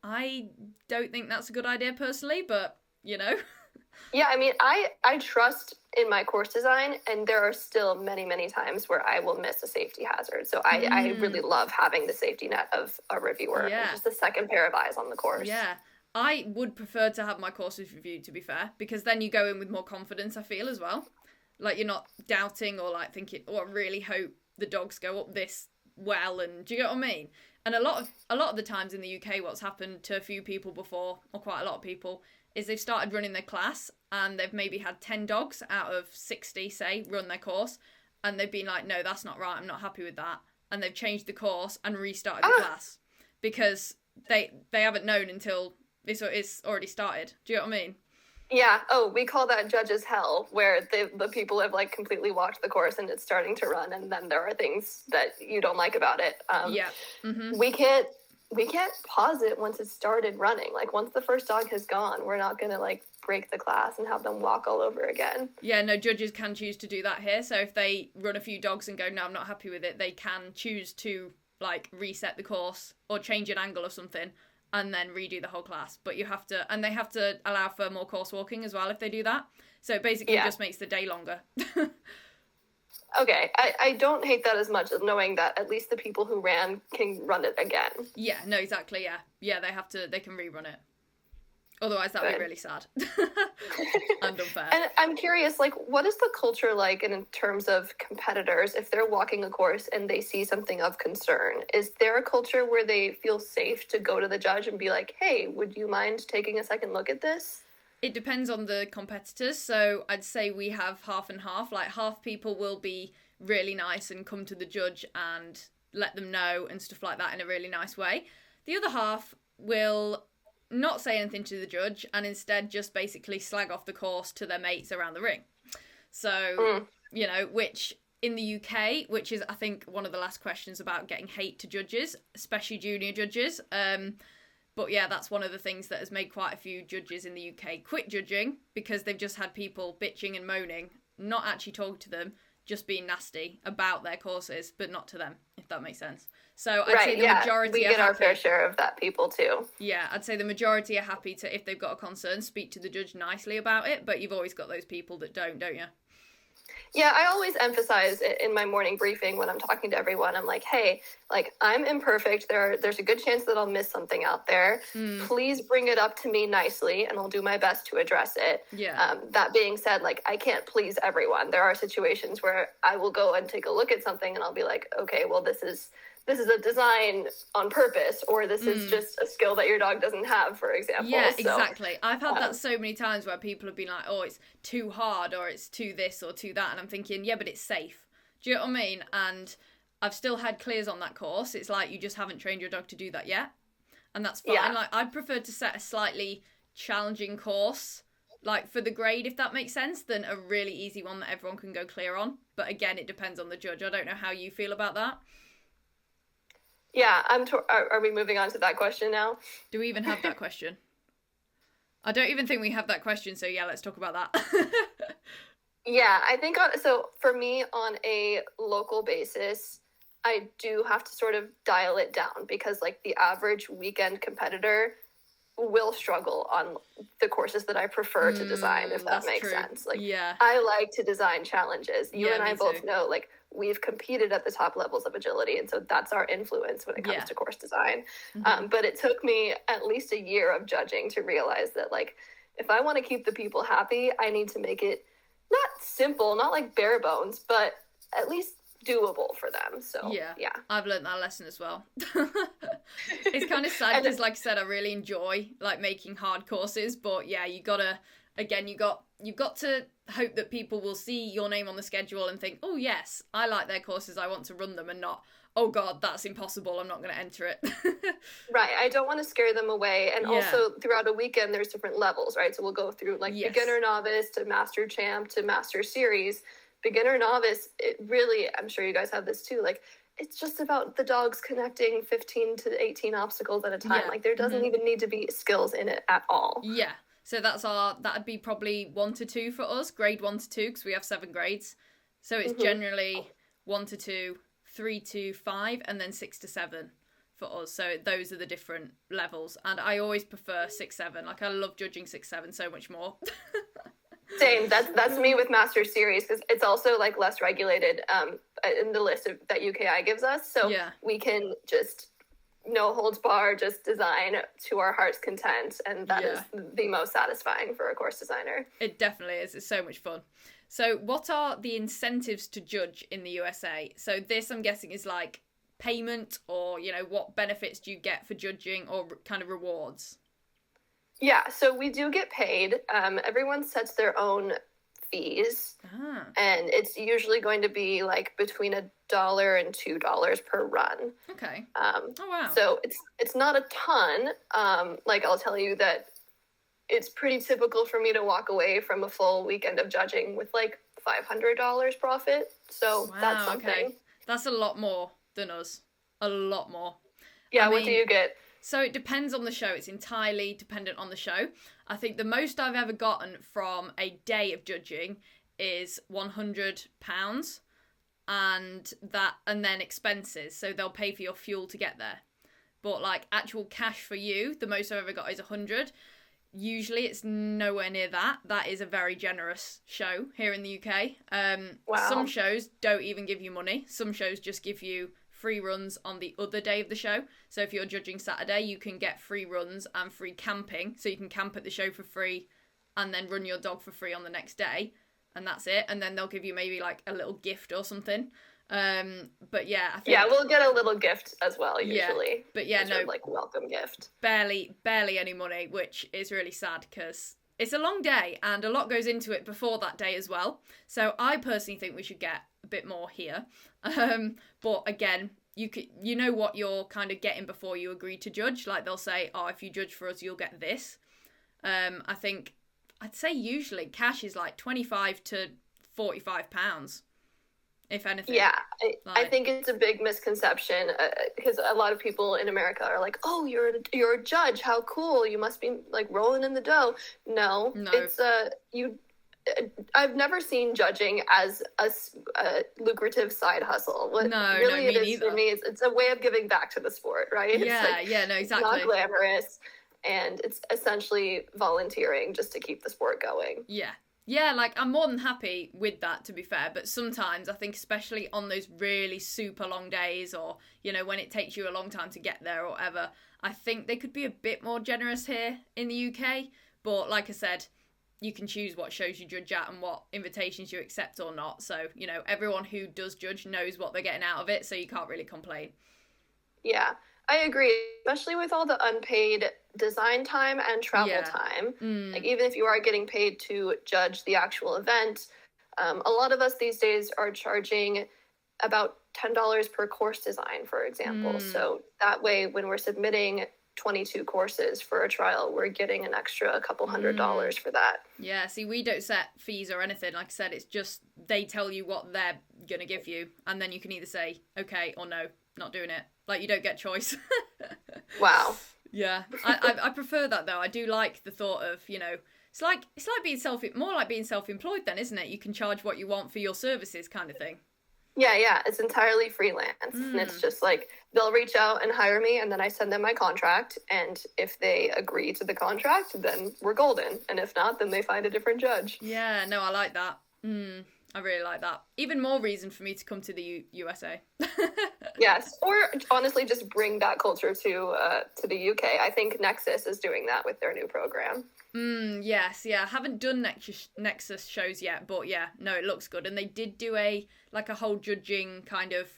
I don't think that's a good idea personally, but, you know. Yeah, I mean, I trust in my course design, and there are still many, many times where I will miss a safety hazard. So I really love having the safety net of a reviewer, Yeah. and just a second pair of eyes on the course. Yeah. I would prefer to have my courses reviewed, to be fair, because then you go in with more confidence, I feel, as well. Like, you're not doubting or, like, thinking, oh, I really hope the dogs go up this well, and do you get what I mean? And a lot of the times in the UK, what's happened to a few people before, or quite a lot of people, is they've started running their class, and they've maybe had 10 dogs out of 60, say, run their course, and they've been like, no, that's not right, I'm not happy with that, and they've changed the course and restarted the class, because they haven't known until it's already started. Do you know what I mean? Yeah. Oh, we call that judge's hell, where the people have like completely walked the course and it's starting to run, and then there are things that you don't like about it. Yeah. Mm-hmm. We can't pause it once it's started running. Like, once the first dog has gone, we're not gonna like break the class and have them walk all over again. Yeah, no, judges can choose to do that here. So if they run a few dogs and go, no, I'm not happy with it, they can choose to like reset the course or change an angle or something, and then redo the whole class. But you have to, and they have to allow for more course walking as well if they do that. So it basically just makes the day longer. Okay, I don't hate that as much, as knowing that at least the people who ran can run it again. Yeah, no, exactly, yeah. Yeah, they can rerun it. Otherwise, that'd be really sad. And unfair. And I'm curious, like, what is the culture like in terms of competitors if they're walking a course and they see something of concern? Is there a culture where they feel safe to go to the judge and be like, hey, would you mind taking a second look at this? It depends on the competitors. So I'd say we have half and half. Like, half people will be really nice and come to the judge and let them know and stuff like that in a really nice way. The other half will not say anything to the judge and instead just basically slag off the course to their mates around the ring. So, you know, which in the UK, which is, I think, one of the last questions about getting hate to judges, especially junior judges. But yeah, that's one of the things that has made quite a few judges in the UK quit judging, because they've just had people bitching and moaning, not actually talking to them, just being nasty about their courses, but not to them, if that makes sense. So I'd say the majority we get our fair share of that people too. Yeah, I'd say the majority are happy to, if they've got a concern, speak to the judge nicely about it, but you've always got those people that don't you? Yeah, I always emphasize it in my morning briefing when I'm talking to everyone. I'm like, hey, like, I'm imperfect. There's a good chance that I'll miss something out there. Please bring it up to me nicely, and I'll do my best to address it. Yeah. That being said, like, I can't please everyone. There are situations where I will go and take a look at something, and I'll be like, okay, well, this is a design on purpose, or this is just a skill that your dog doesn't have, for example. Yeah, exactly. I've had that so many times where people have been like, oh, it's too hard, or it's too this or too that, and I'm thinking, yeah, but it's safe. Do you know what I mean? And I've still had clears on that course. It's like, you just haven't trained your dog to do that yet, and that's fine. Yeah. Like, I'd prefer to set a slightly challenging course, like, for the grade, if that makes sense, than a really easy one that everyone can go clear on. But again, it depends on the judge. I don't know how you feel about that. Yeah, are we moving on to that question now? Do we even have that question? I don't even think we have that question, so yeah, let's talk about that. Yeah, I think, so for me, on a local basis, I do have to sort of dial it down, because, like, the average weekend competitor will struggle on the courses that I prefer to design, if that makes sense. Like, yeah. I like to design challenges. You and I both know, like, we've competed at the top levels of agility, and so that's our influence when it comes to course design. But it took me at least a year of judging to realize that, like, if I want to keep the people happy, I need to make it not simple, not like bare bones, but at least doable for them. So yeah. I've learned that lesson as well. It's kind of sad because, like I said, I really enjoy like making hard courses, but yeah, you gotta, again, you've got to hope that people will see your name on the schedule and think, oh yes, I like their courses, I want to run them, and not, oh god, that's impossible, I'm not going to enter it. Right, I don't want to scare them away. And also throughout a weekend there's different levels, right? So we'll go through like beginner novice to master champ to master series. Beginner novice, it really, I'm sure you guys have this too, like it's just about the dogs connecting 15 to 18 obstacles at a time. Like there doesn't even need to be skills in it at all. Yeah. So that'd be probably 1 to 2 for us, grade 1 to 2, because we have 7 grades. So it's generally 1 to 2, 3 to 5, and then 6 to 7 for us. So those are the different levels. And I always prefer 6, 7. Like I love judging 6, 7 so much more. Same. That's me with Master Series, because it's also like less regulated in the list that UKI gives us. So we can just no holds bar, just design to our heart's content, and that is the most satisfying for a course designer. It definitely is. It's so much fun. So what are the incentives to judge in the USA? So this, I'm guessing, is like payment, or what benefits do you get for judging, or kind of rewards? Yeah, so we do get paid. Everyone sets their own fees, and it's usually going to be like between $1 and $2 per run. Okay. Oh wow. So it's not a ton. Like I'll tell you that it's pretty typical for me to walk away from a full weekend of judging with like $500 profit. So that's something. Okay. That's a lot more than us. A lot more. Yeah. What do you get? So it depends on the show. It's entirely dependent on the show. I think the most I've ever gotten from a day of judging is £100, and then expenses. So they'll pay for your fuel to get there. But like actual cash for you, the most I've ever got is 100. Usually it's nowhere near that. That is a very generous show here in the UK. Wow. Some shows don't even give you money. Some shows just give you free runs on the other day of the show. So if you're judging Saturday, you can get free runs and free camping. So you can camp at the show for free and then run your dog for free on the next day. And that's it. And then they'll give you maybe like a little gift or something. But yeah, I think... Yeah, we'll get a little gift as well, usually. Yeah, but yeah, no, like welcome gift. Barely any money, which is really sad because it's a long day and a lot goes into it before that day as well. So I personally think we should get a bit more here. But again, you know what you're kind of getting before you agree to judge. Like they'll say, oh, if you judge for us, you'll get this. I'd say usually cash is like £25 to £45, if anything. Yeah, I think it's a big misconception because a lot of people in America are like, oh, you're a judge, how cool, you must be like rolling in the dough. No. It's I've never seen judging as a lucrative side hustle. What really it is neither. For me, it's a way of giving back to the sport, right? Yeah, exactly. It's not glamorous, and it's essentially volunteering just to keep the sport going. Yeah, like I'm more than happy with that, to be fair, but sometimes I think especially on those really super long days, or when it takes you a long time to get there or whatever, I think they could be a bit more generous here in the UK. But like I said, you can choose what shows you judge at and what invitations you accept or not. So, everyone who does judge knows what they're getting out of it, so you can't really complain. Yeah, I agree, especially with all the unpaid design time and travel time. Like even if you are getting paid to judge the actual event, a lot of us these days are charging about $10 per course design, for example. So that way, when we're submitting 22 courses for a trial, we're getting an extra couple $100 for that. Yeah, see, we don't set fees or anything. Like I said, it's just they tell you what they're going to give you, and then you can either say okay or no, not doing it. Like, you don't get choice. Wow. Yeah, I prefer that though. I do like the thought of, it's like being more like being self-employed then, isn't it? You can charge what you want for your services, kind of thing. Yeah, it's entirely freelance. And it's just like, they'll reach out and hire me, and then I send them my contract, and if they agree to the contract, then we're golden. And if not, then they find a different judge. Yeah, no, I like that. I really like that. Even more reason for me to come to the USA. Yes, or honestly, just bring that culture to the UK. I think Nexus is doing that with their new program. Yes, yeah. I haven't done Nexus shows yet, but yeah, no, it looks good. And they did do a whole judging kind of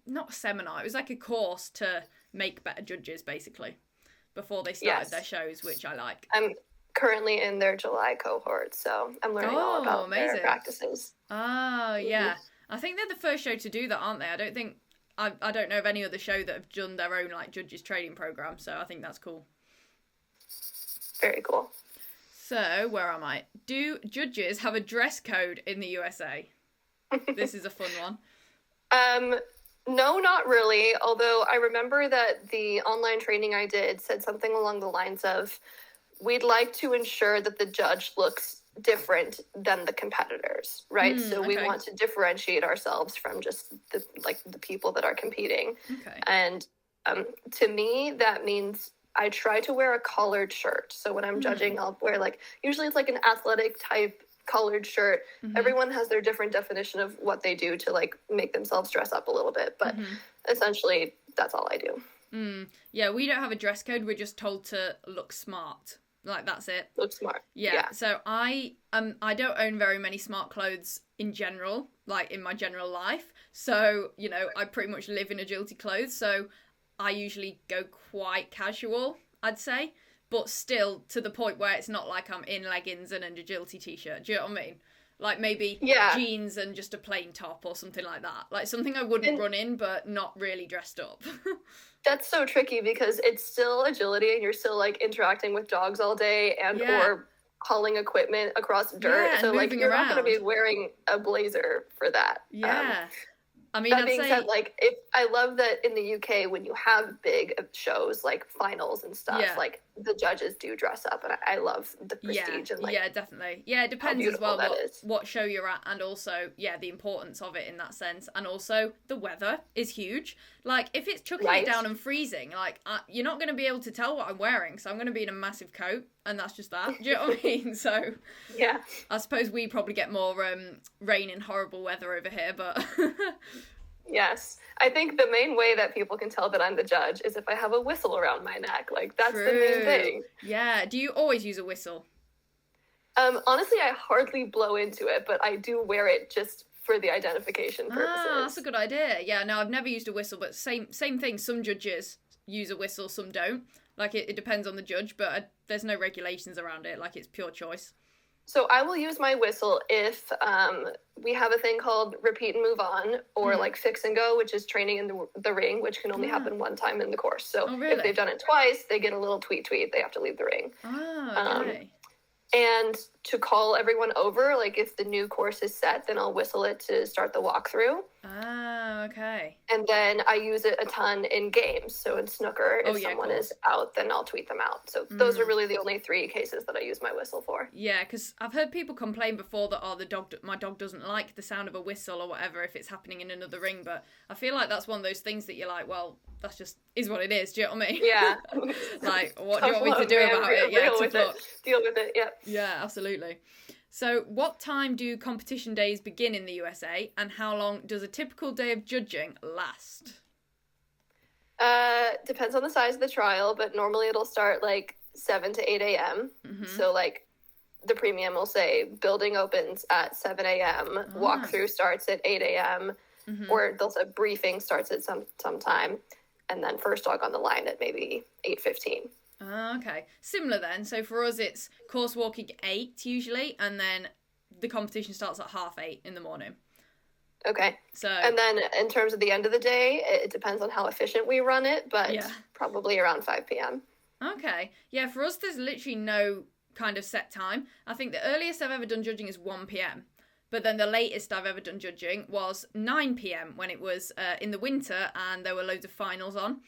not seminar. It was like a course to make better judges, basically, before they started their shows, which I like. I'm currently in their July cohort, so I'm learning all about their practices. Oh, yeah. I think they're the first show to do that, aren't they? I don't know of any other show that have done their own like judges training program, so I think that's cool. Very cool. So, where am I? Do judges have a dress code in the USA? This is a fun one. No, not really. Although I remember that the online training I did said something along the lines of, we'd like to ensure that the judge looks different than the competitors, right? So we want to differentiate ourselves from just the people that are competing. Okay. And to me, that means I try to wear a collared shirt. So when I'm judging, I'll wear usually it's like an athletic type collared shirt. Everyone has their different definition of what they do to make themselves dress up a little bit, but essentially that's all I do. Yeah, we don't have a dress code. We're just told to look smart. That's it. Look smart. Yeah. So I don't own very many smart clothes in general, in my general life. So, I pretty much live in agility clothes. So I usually go quite casual, I'd say. But still to the point where it's not like I'm in leggings and an agility t-shirt. Do you know what I mean? Maybe jeans and just a plain top or something like that. Something I wouldn't run in, but not really dressed up. That's so tricky because it's still agility and you're still interacting with dogs all day and or hauling equipment across dirt. So you're not going to be wearing a blazer for that. Yeah. I mean, that being said, if I love that in the UK when you have big shows like finals and stuff, the judges do dress up, and I love the prestige and definitely. Yeah, it depends as well what show you're at, and also the importance of it in that sense, and also the weather is huge. If it's chucking it down and freezing, you're not going to be able to tell what I'm wearing, so I'm going to be in a massive coat, and that's just that. Do you know what I mean? So yeah, I suppose we probably get more rain and horrible weather over here, but. Yes. I think the main way that people can tell that I'm the judge is if I have a whistle around my neck. That's the main thing. Yeah. Do you always use a whistle? Honestly, I hardly blow into it, but I do wear it just for the identification purposes. Ah, that's a good idea. Yeah, no, I've never used a whistle, but same thing. Some judges use a whistle, some don't. It depends on the judge, but there's no regulations around it. It's pure choice. So I will use my whistle if we have a thing called repeat and move on, or fix and go, which is training in the ring, which can only happen one time in the course. So if they've done it twice, they get a little tweet. They have to leave the ring. Oh, okay. And to call everyone over, if the new course is set, then I'll whistle it to start the walkthrough. Ah, okay. And then I use it a ton in games. So in snooker, if someone is out, then I'll tweet them out. So those are really the only 3 cases that I use my whistle for. Yeah, because I've heard people complain before that, my dog doesn't like the sound of a whistle or whatever if it's happening in another ring. But I feel like that's one of those things that you're like, well, that's just is what it is. Do you know what I mean? Yeah. What do you want me to do about it? Yeah, deal with it. Yeah. Yeah, absolutely. So, what time do competition days begin in the USA, and how long does a typical day of judging last? Depends on the size of the trial, but normally it'll start 7 to 8 a.m. So the premium will say building opens at 7 a.m. Walkthrough starts at 8 a.m. Or they'll say briefing starts at some time, and then first dog on the line at maybe 8:15. Okay. Similar then. So for us, it's course walking 8 usually, and then the competition starts at 8:30 in the morning. Okay. So. And then in terms of the end of the day, it depends on how efficient we run it, but probably around 5 p.m. Okay. Yeah, for us, there's literally no kind of set time. I think the earliest I've ever done judging is 1 p.m. But then the latest I've ever done judging was 9 p.m. when it was in the winter and there were loads of finals on.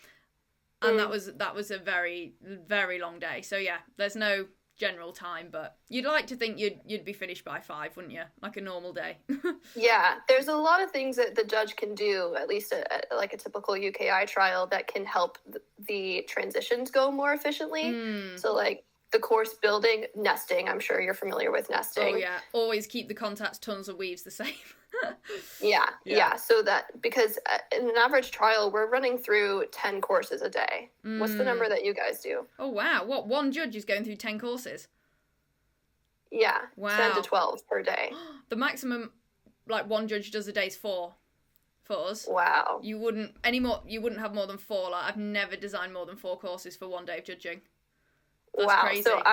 And that was a very, very long day. So yeah, there's no general time, but you'd like to think you'd be finished by 5, wouldn't you? Like a normal day. Yeah, there's a lot of things that the judge can do, at least like a typical UKI trial, that can help the transitions go more efficiently. So the course building, nesting. I'm sure you're familiar with nesting. Oh yeah, always keep the contacts, tons of weaves the same. Yeah. So that, because in an average trial, we're running through 10 courses a day. What's the number that you guys do? Oh wow, what, one judge is going through 10 courses? Yeah, Wow. 10 to 12 per day. The maximum, like, one judge does a day is 4 for us. Wow. You wouldn't have more than 4. Like, I've never designed more than 4 courses for one day of judging. That's crazy. So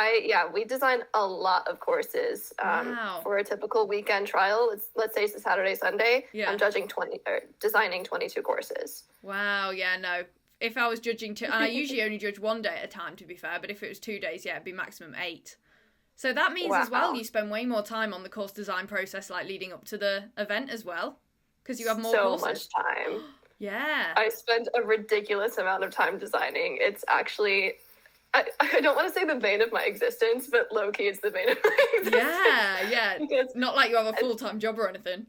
we design a lot of courses. For a typical weekend trial, let's say it's a Saturday, Sunday, I'm designing 22 courses. Wow, yeah, no. If I was judging and I usually only judge one day at a time, to be fair, but if it was 2 days, yeah, it'd be maximum 8. So that means as well you spend way more time on the course design process, like leading up to the event as well, because you have more courses. So much time. Yeah. I spend a ridiculous amount of time designing. It's actually, I don't want to say the bane of my existence, but low-key it's the bane of my existence. Yeah. It's not like you have a full-time job or anything.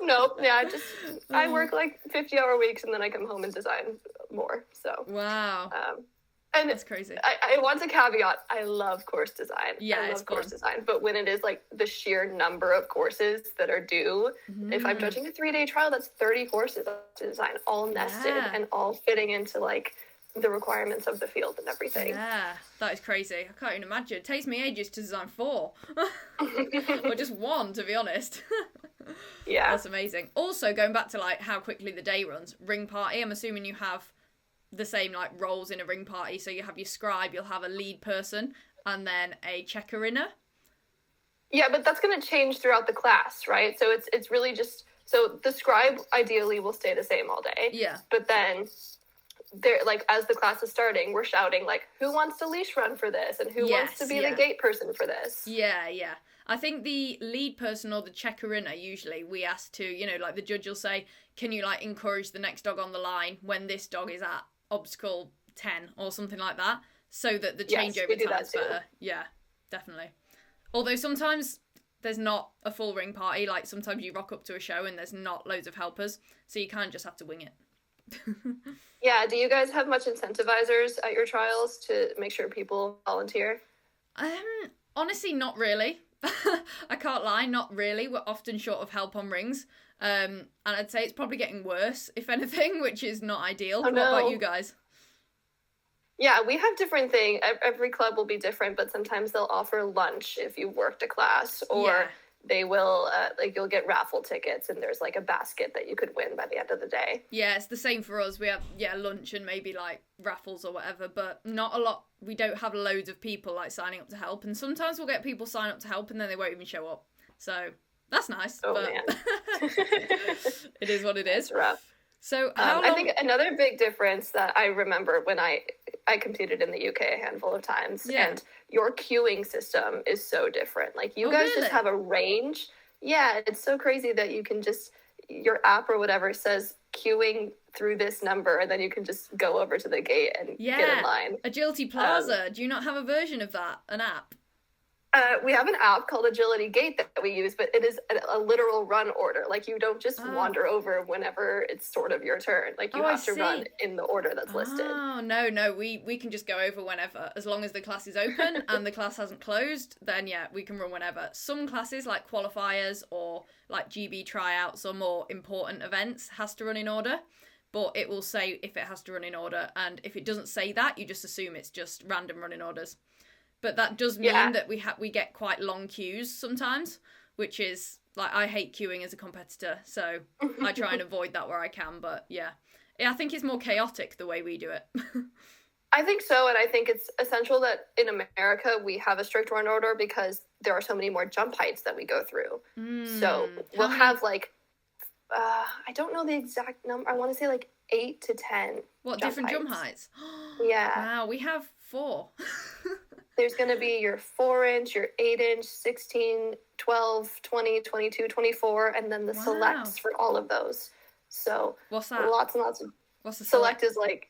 No. Yeah, I work like 50-hour weeks and then I come home and design more. So wow. And that's crazy. I want to caveat, I love course design. Yeah, I love course design. But when it is like the sheer number of courses that are due, if I'm judging a 3-day trial, that's 30 courses to design, all nested and all fitting into like the requirements of the field and everything. Yeah, that is crazy. I can't even imagine. It takes me ages to design 4. Or just 1, to be honest. Yeah. That's amazing. Also, going back to like how quickly the day runs, ring party, I'm assuming you have the same like roles in a ring party. So you have your scribe, you'll have a lead person, and then a checker-inner. Yeah, but that's going to change throughout the class, right? So it's really just, so the scribe ideally will stay the same all day. Yeah. But then there, like, as the class is starting, we're shouting like, who wants to leash run for this, and who wants to be the gate person for this? Yeah. I think the lead person or the checker-inner, usually we ask to, you know, like the judge will say, can you like encourage the next dog on the line when this dog is at obstacle 10 or something like that, so that the changeover time is better. Yeah, definitely. Although sometimes there's not a full ring party, like sometimes you rock up to a show and there's not loads of helpers, so you kind of just have to wing it. Yeah, do you guys have much incentivizers at your trials to make sure people volunteer? Honestly, not really. I can't lie, not really. We're often short of help on rings. And I'd say it's probably getting worse, if anything, which is not ideal. Oh, no. What about you guys? Yeah, we have different things. Every club will be different, but sometimes they'll offer lunch if you worked a class, or they will, like, you'll get raffle tickets and there's like a basket that you could win by the end of the day. Yeah, it's the same for us. We have, lunch and maybe like raffles or whatever, but not a lot. We don't have loads of people like signing up to help, and sometimes we'll get people sign up to help and then they won't even show up. So that's nice. Oh, but man. It is what it is. It's rough. So how long... I think another big difference that I remember when I competed in the UK a handful of times, and your queuing system is so different. Like, you guys just have a range. Yeah, it's so crazy that you can just, your app or whatever says queuing through this number, and then you can just go over to the gate and get in line. Agility Plaza. Do you not have a version of that, an app? We have an app called Agility Gate that we use, but it is a literal run order. Like, you don't just wander over whenever it's sort of your turn. Like, you have to run in the order that's listed. Oh, no, we can just go over whenever. As long as the class is open and the class hasn't closed, then we can run whenever. Some classes, like qualifiers or like GB tryouts or more important events, has to run in order. But it will say if it has to run in order, and if it doesn't say that, you just assume it's just random running orders. But that does mean that we get quite long queues sometimes, which is, like, I hate queuing as a competitor, so I try and avoid that where I can, but I think it's more chaotic the way we do it. I think so, and I think it's essential that in America we have a strict run order because there are so many more jump heights that we go through. So we'll have, like, I don't know the exact number, I want to say like 8 to 10 different jump heights? Yeah. Wow, we have 4. There's going to be your 4-inch, your 8-inch, 16, 12, 20, 22, 24, and then the selects for all of those. So what's that? Lots and lots of... What's the select? Is like,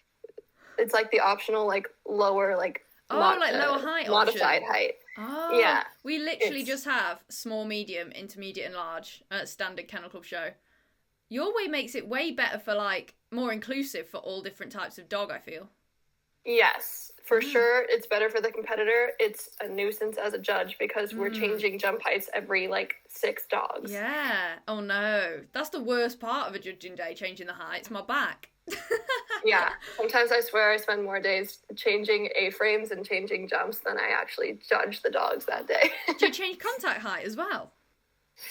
it's like the optional, like, lower, like... like lower height modified option. Height. Oh, yeah. We literally just have small, medium, intermediate, and large at standard Kennel Club show. Your way makes it way better for, like, more inclusive for all different types of dog, I feel. Yes, for sure. It's better for the competitor. It's a nuisance as a judge because we're changing jump heights every like 6 dogs. Yeah. Oh no. That's the worst part of a judging day, changing the heights. My back. Yeah. Sometimes I swear I spend more days changing A-frames and changing jumps than I actually judge the dogs that day. Do you change contact height as well?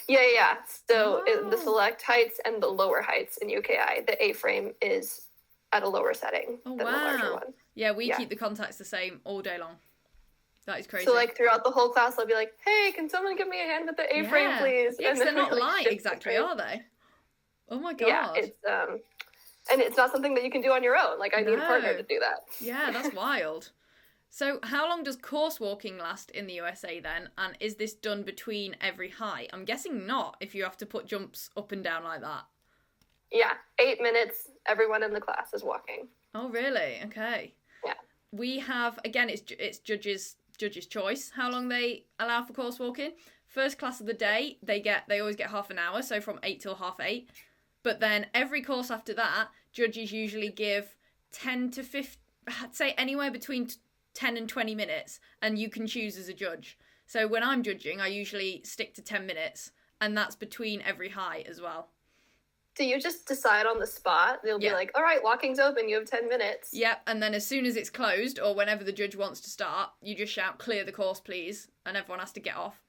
Yeah. So the Oh. select heights and the lower heights in UKI, the A-frame is at a lower setting Oh, than the larger wow. one. Yeah, we keep the contacts the same all day long. That is crazy. So like throughout the whole class, I'll be like, "Hey, can someone give me a hand with the A-frame, please?" Yeah, because they're not like, light exactly, are they? Oh my god. Yeah, and it's not something that you can do on your own. Like I need a partner to do that. Yeah, that's wild. So, how long does course walking last in the USA then? And is this done between every height? I'm guessing not if you have to put jumps up and down like that. Yeah, 8 minutes. Everyone in the class is walking. Oh, really? Okay. Yeah. We have, again, it's judges' choice how long they allow for course walking. First class of the day, they always get half an hour, so from 8 till 8:30. But then every course after that, judges usually give 10 to 15, I'd say anywhere between 10 and 20 minutes, and you can choose as a judge. So when I'm judging, I usually stick to 10 minutes, and that's between every height as well. Do you just decide on the spot? They'll be like, all right, walking's open, you have 10 minutes. Yep, and then as soon as it's closed, or whenever the judge wants to start, you just shout, clear the course, please, and everyone has to get off.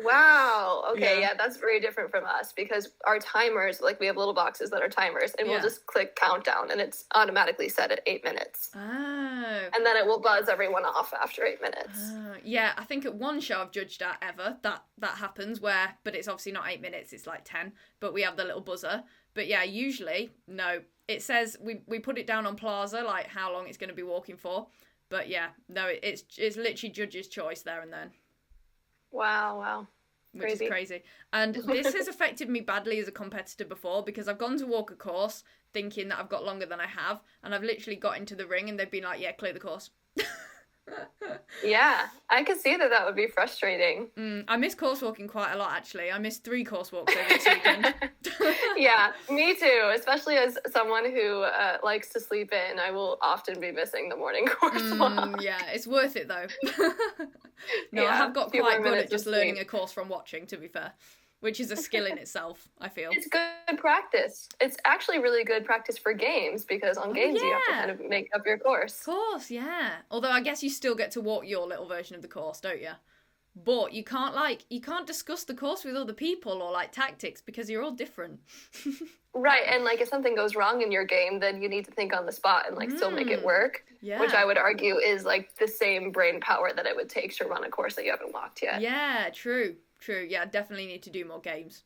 Wow. Okay, yeah, that's very different from us because our timers, like we have little boxes that are timers, and we'll just click countdown, and it's automatically set at 8 minutes. Oh. And then it will buzz everyone off after 8 minutes. Yeah, I think at one show I've judged at ever, that happens but it's obviously not 8 minutes, it's like 10, but we have the little buzzer. But yeah, usually, no. It says, we put it down on Plaza, like how long it's going to be walking for. But yeah, no, it's literally judge's choice there and then. Wow. Which is crazy. And this has affected me badly as a competitor before because I've gone to walk a course thinking that I've got longer than I have, and I've literally got into the ring and they've been like, yeah, clear the course. Yeah, I could see that would be frustrating. I miss course walking quite a lot, actually. I missed 3 course walks over this weekend. Yeah, me too. Especially as someone who likes to sleep in, I will often be missing the morning course walk. Yeah, it's worth it though. No, Yeah, I have got quite good at just learning sleep. a course from watching, to be fair, which is a skill in itself, I feel. It's good practice. It's actually really good practice for games because on games you have to kind of make up your course. Of course, yeah. Although I guess you still get to walk your little version of the course, don't you? But you can't discuss the course with other people or like tactics because you're all different. Right, and like if something goes wrong in your game, then you need to think on the spot and like still make it work. Yeah. Which I would argue is like the same brain power that it would take to run a course that you haven't walked yet. Yeah, true. Yeah, definitely need to do more games.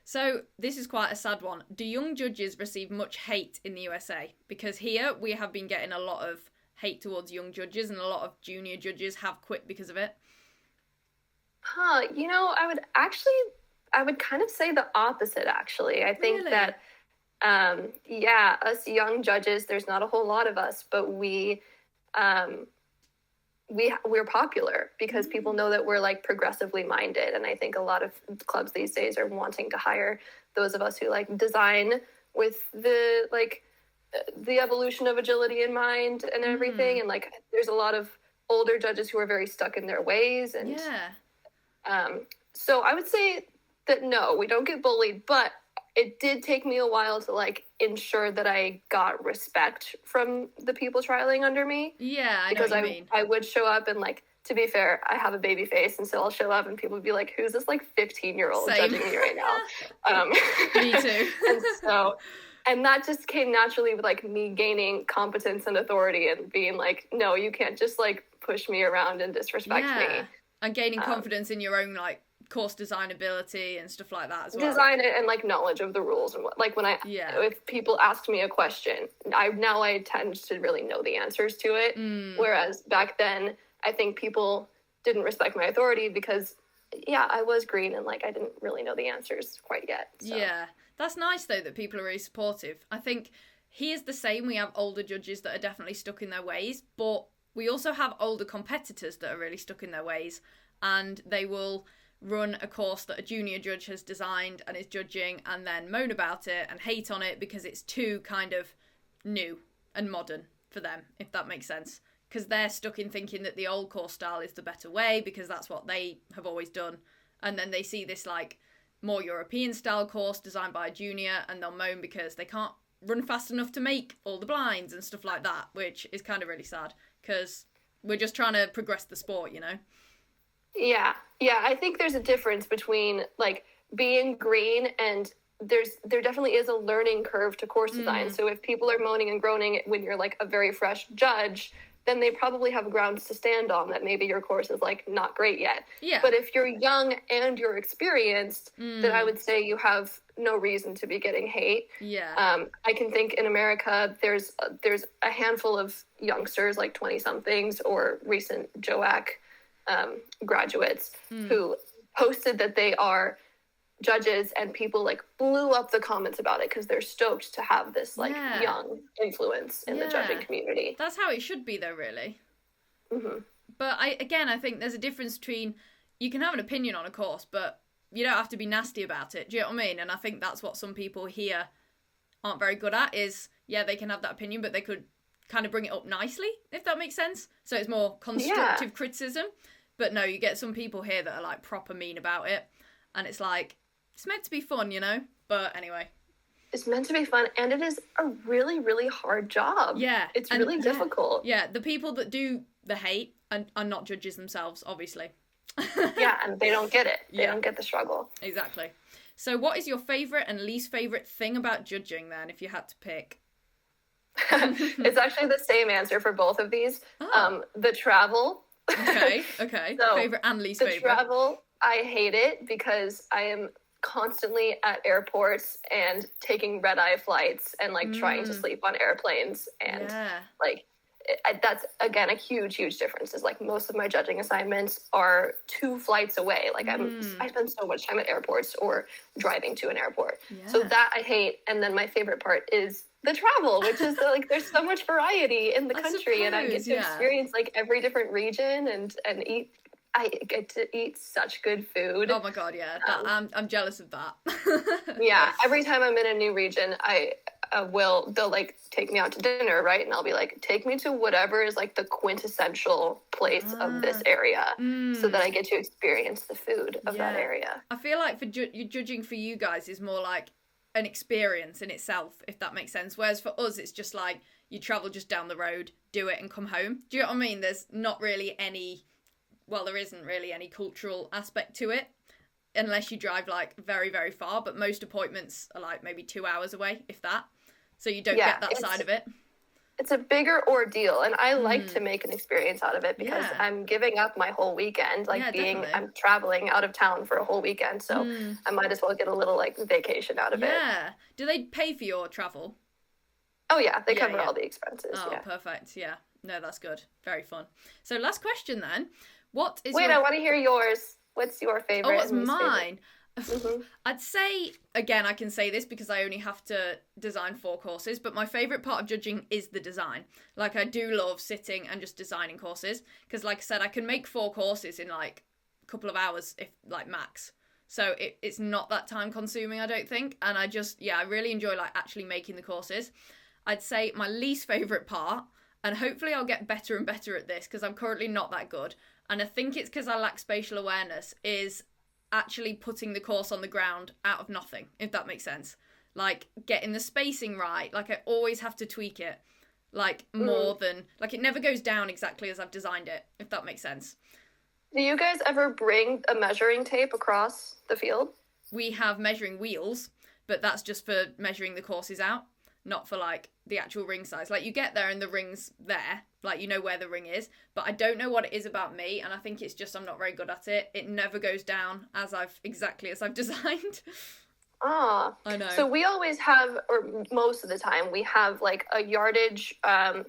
So this is quite a sad one. Do young judges receive much hate in the USA? Because here we have been getting a lot of hate towards young judges, and a lot of junior judges have quit because of it. You know, I would kind of say the opposite, actually. I think Really? that, us young judges, there's not a whole lot of us, but we're popular because people know that we're like progressively minded. And I think a lot of clubs these days are wanting to hire those of us who like design with the evolution of agility in mind and everything. And like, there's a lot of older judges who are very stuck in their ways. And so I would say that no, we don't get bullied, but it did take me a while to like ensure that I got respect from the people trialing under me. Yeah, I know because what you mean. I would show up and like, to be fair, I have a baby face, and so I'll show up and people would be like, who's this like 15-year-old Same. judging me right now? Me too. And that just came naturally with like me gaining competence and authority and being like, no, you can't just like push me around and disrespect me. And gaining confidence in your own like course design ability and stuff like that as well. Design it and like knowledge of the rules and what, like when if people ask me a question, I tend to really know the answers to it. Whereas back then, I think people didn't respect my authority because I was green and like I didn't really know the answers quite yet. So. Yeah, that's nice though that people are really supportive. I think here's the same. We have older judges that are definitely stuck in their ways, but we also have older competitors that are really stuck in their ways, and they will run a course that a junior judge has designed and is judging and then moan about it and hate on it because it's too kind of new and modern for them, if that makes sense. Because they're stuck in thinking that the old course style is the better way because that's what they have always done. And then they see this like more European style course designed by a junior and they'll moan because they can't run fast enough to make all the blinds and stuff like that, which is kind of really sad because we're just trying to progress the sport, you know? Yeah. I think there's a difference between like being green and there definitely is a learning curve to course design. So if people are moaning and groaning when you're like a very fresh judge, then they probably have grounds to stand on that maybe your course is like not great yet. Yeah. But if you're young and you're experienced, then I would say you have no reason to be getting hate. Yeah. I can think in America, there's a handful of youngsters like 20 somethings or recent JOAC graduates who posted that they are judges, and people like blew up the comments about it because they're stoked to have this like young influence in the judging community. That's how it should be though, really. But I think there's a difference between, you can have an opinion on a course, but you don't have to be nasty about it. Do you know what I mean? And I think that's what some people here aren't very good at is, they can have that opinion, but they could kind of bring it up nicely, if that makes sense. So it's more constructive criticism. But no, you get some people here that are like proper mean about it. And it's like, it's meant to be fun, you know? But anyway. It's meant to be fun, and it is a really, really hard job. Yeah. It's really difficult. Yeah, the people that do the hate are not judges themselves, obviously. Yeah, and they don't get it. They don't get the struggle. Exactly. So what is your favourite and least favourite thing about judging, then, if you had to pick? It's actually the same answer for both of these. The travel. Okay. So, favourite and least favourite. The travel, I hate it because I am constantly at airports and taking red-eye flights and like trying to sleep on airplanes, and like that's again a huge difference. Is like most of my judging assignments are 2 flights away. Like I spend so much time at airports or driving to an airport, so that I hate. And then my favorite part is the travel, which is like there's so much variety in the country, and I get to experience like every different region and eat. I get to eat such good food. Oh my god, yeah. I'm jealous of that. Yeah, every time I'm in a new region, they'll like take me out to dinner, right? And I'll be like, take me to whatever is like the quintessential place of this area, so that I get to experience the food of that area. I feel like for judging for you guys is more like an experience in itself, if that makes sense. Whereas for us, it's just like you travel just down the road, do it, and come home. Do you know what I mean? There's not really any. Well, there isn't really any cultural aspect to it unless you drive like very, very far. But most appointments are like maybe 2 hours away, if that. So you don't get that side of it. It's a bigger ordeal. And I like to make an experience out of it because I'm giving up my whole weekend, like I'm traveling out of town for a whole weekend. So I might as well get a little like vacation out of it. Yeah. Do they pay for your travel? Oh, yeah. They cover all the expenses. Oh, perfect. Yeah. No, that's good. Very fun. So last question then. What is I want to hear yours. What's your favorite? Oh, what's mine? I'd say, again, I can say this because I only have to design 4 courses, but my favourite part of judging is the design. Like, I do love sitting and just designing courses because, like I said, I can make 4 courses in, like, a couple of hours, if like, max. So it's not that time consuming, I don't think. And I just, I really enjoy, like, actually making the courses. I'd say my least favourite part, and hopefully I'll get better and better at this because I'm currently not that good, and I think it's because I lack spatial awareness, is actually putting the course on the ground out of nothing, if that makes sense. Like, getting the spacing right. Like, I always have to tweak it, like, more than... Like, it never goes down exactly as I've designed it, if that makes sense. Do you guys ever bring a measuring tape across the field? We have measuring wheels, but that's just for measuring the courses out, not for, like, the actual ring size. Like, you get there and the ring's there. Like, you know where the ring is. But I don't know what it is about me, and I think it's just I'm not very good at it. It never goes down exactly as I've designed. Ah. I know. So we always have, or most of the time, we have, like, a yardage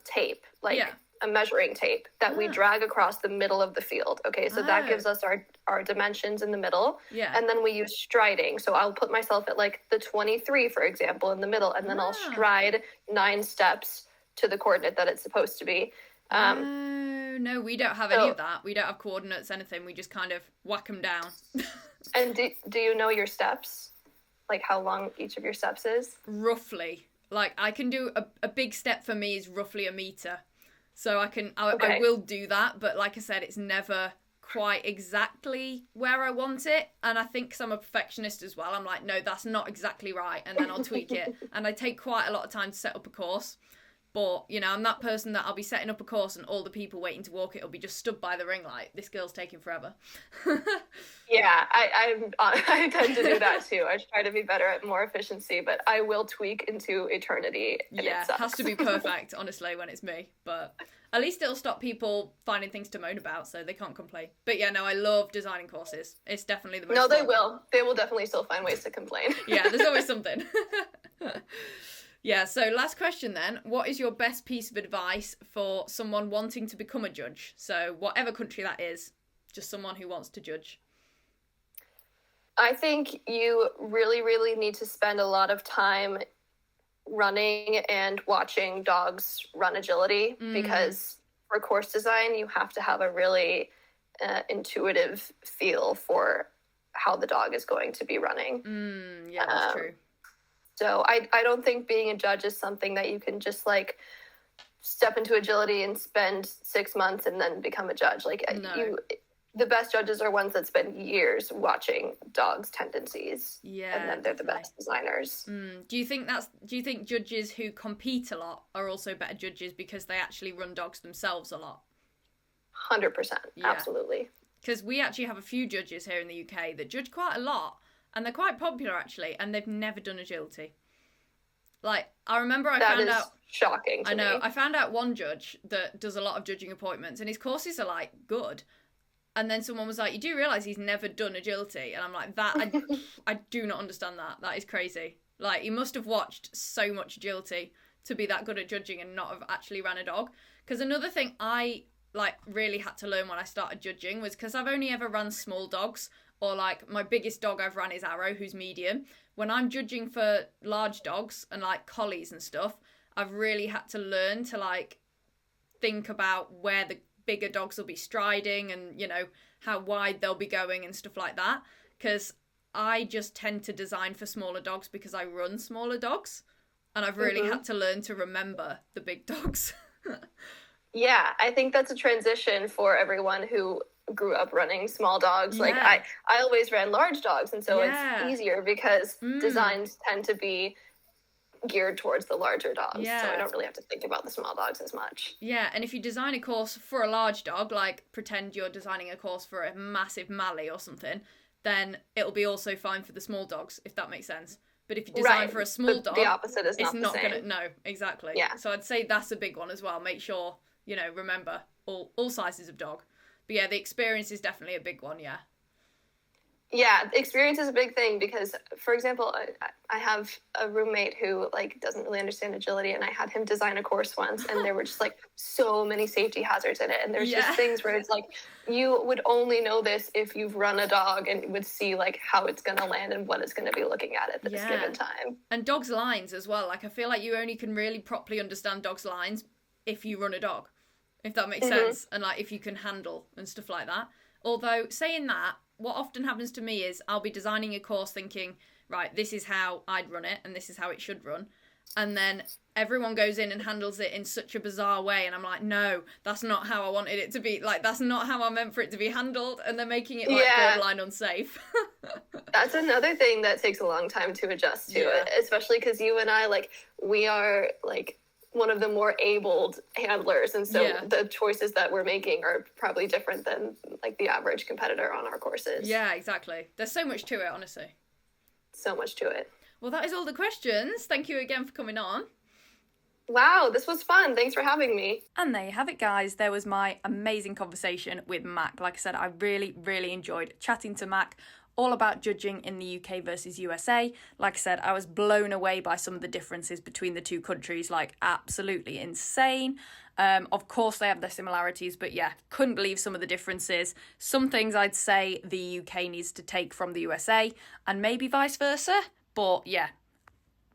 tape. Like, a measuring tape that we drag across the middle of the field. Okay, so that gives us our dimensions in the middle. Yeah. And then we use striding. So I'll put myself at like the 23, for example, in the middle, and then I'll stride 9 steps to the coordinate that it's supposed to be. No, we don't have any of that. We don't have coordinates, anything. We just kind of whack them down. And do you know your steps? Like how long each of your steps is? Roughly. Like, I can do a big step for me is roughly a meter. So I Okay. will do that, but like I said, it's never quite exactly where I want it. And I think 'cause I'm a perfectionist as well, I'm like, no, that's not exactly right, and then I'll tweak it. And I take quite a lot of time to set up a course. But, you know, I'm that person that I'll be setting up a course and all the people waiting to walk it will be just stood by the ring like, this girl's taking forever. Yeah, I tend to do that too. I try to be better at more efficiency, but I will tweak into eternity. And Yeah, it it has sucks. to be perfect, honestly, when it's me. But at least it'll stop people finding things to moan about, so they can't complain. But yeah, no, I love designing courses. It's definitely the most No, they fun. will. They will definitely still find ways to complain. Yeah, there's always something. Yeah, so last question then. What is your best piece of advice for someone wanting to become a judge? So whatever country that is, just someone who wants to judge. I think you really, really need to spend a lot of time running and watching dogs run agility because for course design, you have to have a really intuitive feel for how the dog is going to be running. Yeah, that's true. So I don't think being a judge is something that you can just like step into agility and spend 6 months and then become a judge. Like No. The best judges are ones that spend years watching dogs' tendencies. Yeah, And then they're the definitely. best designers. Do you think judges who compete a lot are also better judges because they actually run dogs themselves a lot? 100%. Yeah. Absolutely. Because we actually have a few judges here in the UK that judge quite a lot, and they're quite popular actually, and they've never done agility. Like, I remember I That found is out. shocking to I know. me. I found out one judge that does a lot of judging appointments, and his courses are like good. And then someone was like, "You do realise he's never done agility?" And I'm like, I do not understand that. That is crazy. Like, he must have watched so much agility to be that good at judging and not have actually ran a dog. Because another thing I like really had to learn when I started judging was because I've only ever run small dogs, or like my biggest dog I've run is Arrow, who's medium. When I'm judging for large dogs and like collies and stuff, I've really had to learn to like think about where the bigger dogs will be striding and, you know, how wide they'll be going and stuff like that. Because I just tend to design for smaller dogs because I run smaller dogs. And I've really had to learn to remember the big dogs. Yeah, I think that's a transition for everyone who grew up running small dogs. Like Yeah. I always ran large dogs, and so Yeah. it's easier because designs tend to be geared towards the larger dogs. Yeah. So I don't really have to think about the small dogs as much. Yeah, and if you design a course for a large dog, like pretend you're designing a course for a massive Mallee or something, then it'll be also fine for the small dogs, if that makes sense. But if you design Right, for a small but dog, the opposite is it's not the not same. gonna. No, exactly. Yeah. So I'd say that's a big one as well. Make sure, you know, remember all sizes of dog. But yeah, the experience is definitely a big one. Yeah. Yeah, experience is a big thing because, for example, I have a roommate who like doesn't really understand agility, and I had him design a course once, and there were just like so many safety hazards in it, and there's Yeah. just things where it's like you would only know this if you've run a dog and would see like how it's gonna land and what it's gonna be looking at this Yeah. given time. And dogs' lines as well. Like, I feel like you only can really properly understand dogs' lines if you run a dog, if that makes sense. And like if you can handle and stuff like that. Although saying that, what often happens to me is I'll be designing a course thinking, right, this is how I'd run it and this is how it should run. And then everyone goes in and handles it in such a bizarre way. And I'm like, no, that's not how I wanted it to be. Like, that's not how I meant for it to be handled. And they're making it like borderline unsafe. That's another thing that takes a long time to adjust to, Yeah. especially because you and I, like, we are like one of the more abled handlers, and so Yeah. the choices that we're making are probably different than like the average competitor on our courses. Yeah, exactly. There's so much to it, honestly. So much to it. Well, that is all the questions. Thank you again for coming on. Wow, this was fun. Thanks for having me. And there you have it, guys. There was my amazing conversation with Mac. Like I said, I really, really enjoyed chatting to Mac all about judging in the UK versus USA. Like I said, I was blown away by some of the differences between the two countries, like absolutely insane. Of course, they have their similarities, but yeah, couldn't believe some of the differences. Some things I'd say the UK needs to take from the USA and maybe vice versa. But yeah,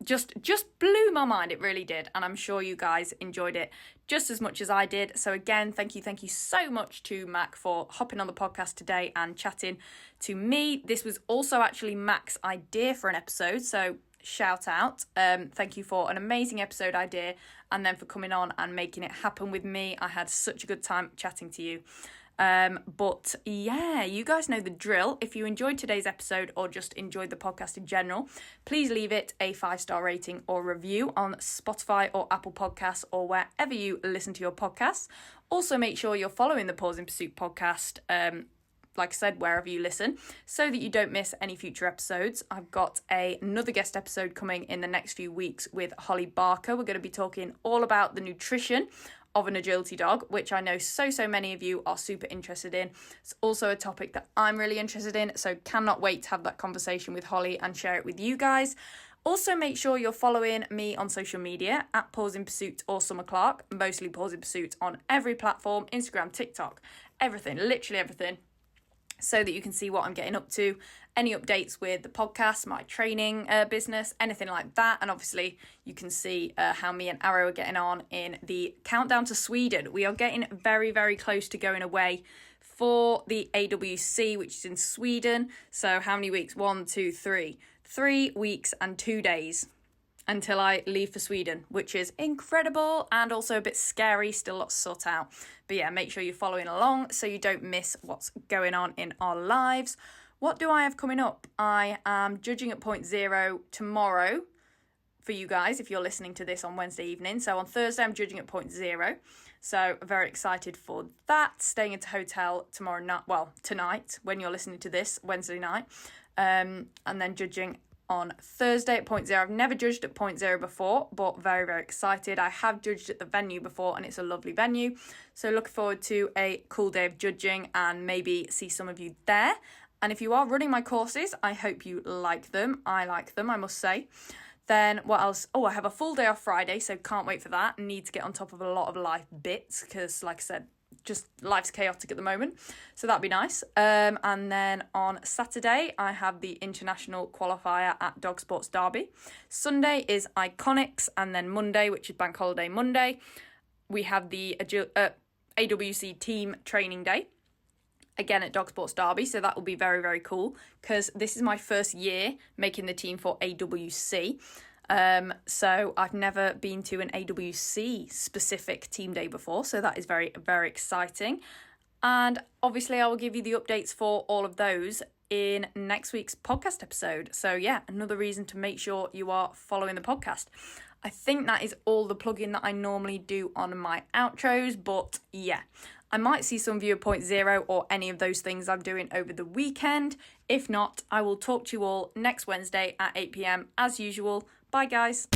just blew my mind. It really did. And I'm sure you guys enjoyed it just as much as I did. So again, thank you so much to Mac for hopping on the podcast today and chatting to me. This was also actually Mac's idea for an episode. So shout out. Thank you for an amazing episode idea and then for coming on and making it happen with me. I had such a good time chatting to you. But yeah, you guys know the drill. If you enjoyed today's episode or just enjoyed the podcast in general, please leave it a 5-star rating or review on Spotify or Apple Podcasts or wherever you listen to your podcasts. Also, make sure you're following the Pause in Pursuit podcast, like I said, wherever you listen, so that you don't miss any future episodes. I've got another guest episode coming in the next few weeks with Holly Barker. We're going to be talking all about the nutrition of an agility dog, which I know so many of you are super interested in. It's also a topic that I'm really interested in, so cannot wait to have that conversation with Holly and share it with you guys. Also, make sure you're following me on social media at Pause in Pursuit or Summer Clark, mostly Pause in Pursuit on every platform, Instagram, TikTok, everything, literally everything, so that you can see what I'm getting up to, any updates with the podcast, my training business, anything like that. And obviously you can see how me and Arrow are getting on in the countdown to Sweden. We are getting very close to going away for the AWC, which is in Sweden. So how many weeks? 1, 2, 3. 3 weeks and 2 days until I leave for Sweden, which is incredible and also a bit scary, still lots to sort out. But yeah, make sure you're following along so you don't miss what's going on in our lives. What do I have coming up? I am judging at Point Zero tomorrow for you guys if you're listening to this on Wednesday evening. So on Thursday, I'm judging at Point Zero. So very excited for that. Staying at a hotel tomorrow night, tonight when you're listening to this, Wednesday night. And then judging on Thursday at Point Zero. I've never judged at Point Zero before, but very excited. I have judged at the venue before and it's a lovely venue. So looking forward to a cool day of judging and maybe see some of you there. And if you are running my courses, I hope you like them. I like them, I must say. Then what else? Oh, I have a full day off Friday, so can't wait for that. Need to get on top of a lot of life bits because, like I said, just life's chaotic at the moment, so that'd be nice. And then on Saturday I have the international qualifier at Dog Sports Derby. Sunday is Iconics, and then Monday, which is Bank Holiday Monday, we have the AWC team training day again at Dog Sports Derby. So that will be very cool because this is my first year making the team for AWC. So I've never been to an AWC specific team day before, so that is very exciting. And obviously I will give you the updates for all of those in next week's podcast episode. So yeah, another reason to make sure you are following the podcast. I think that is all the plugging that I normally do on my outros, but yeah, I might see some of you at Point Zero or any of those things I'm doing over the weekend. If not, I will talk to you all next Wednesday at 8 p.m. as usual. Bye guys.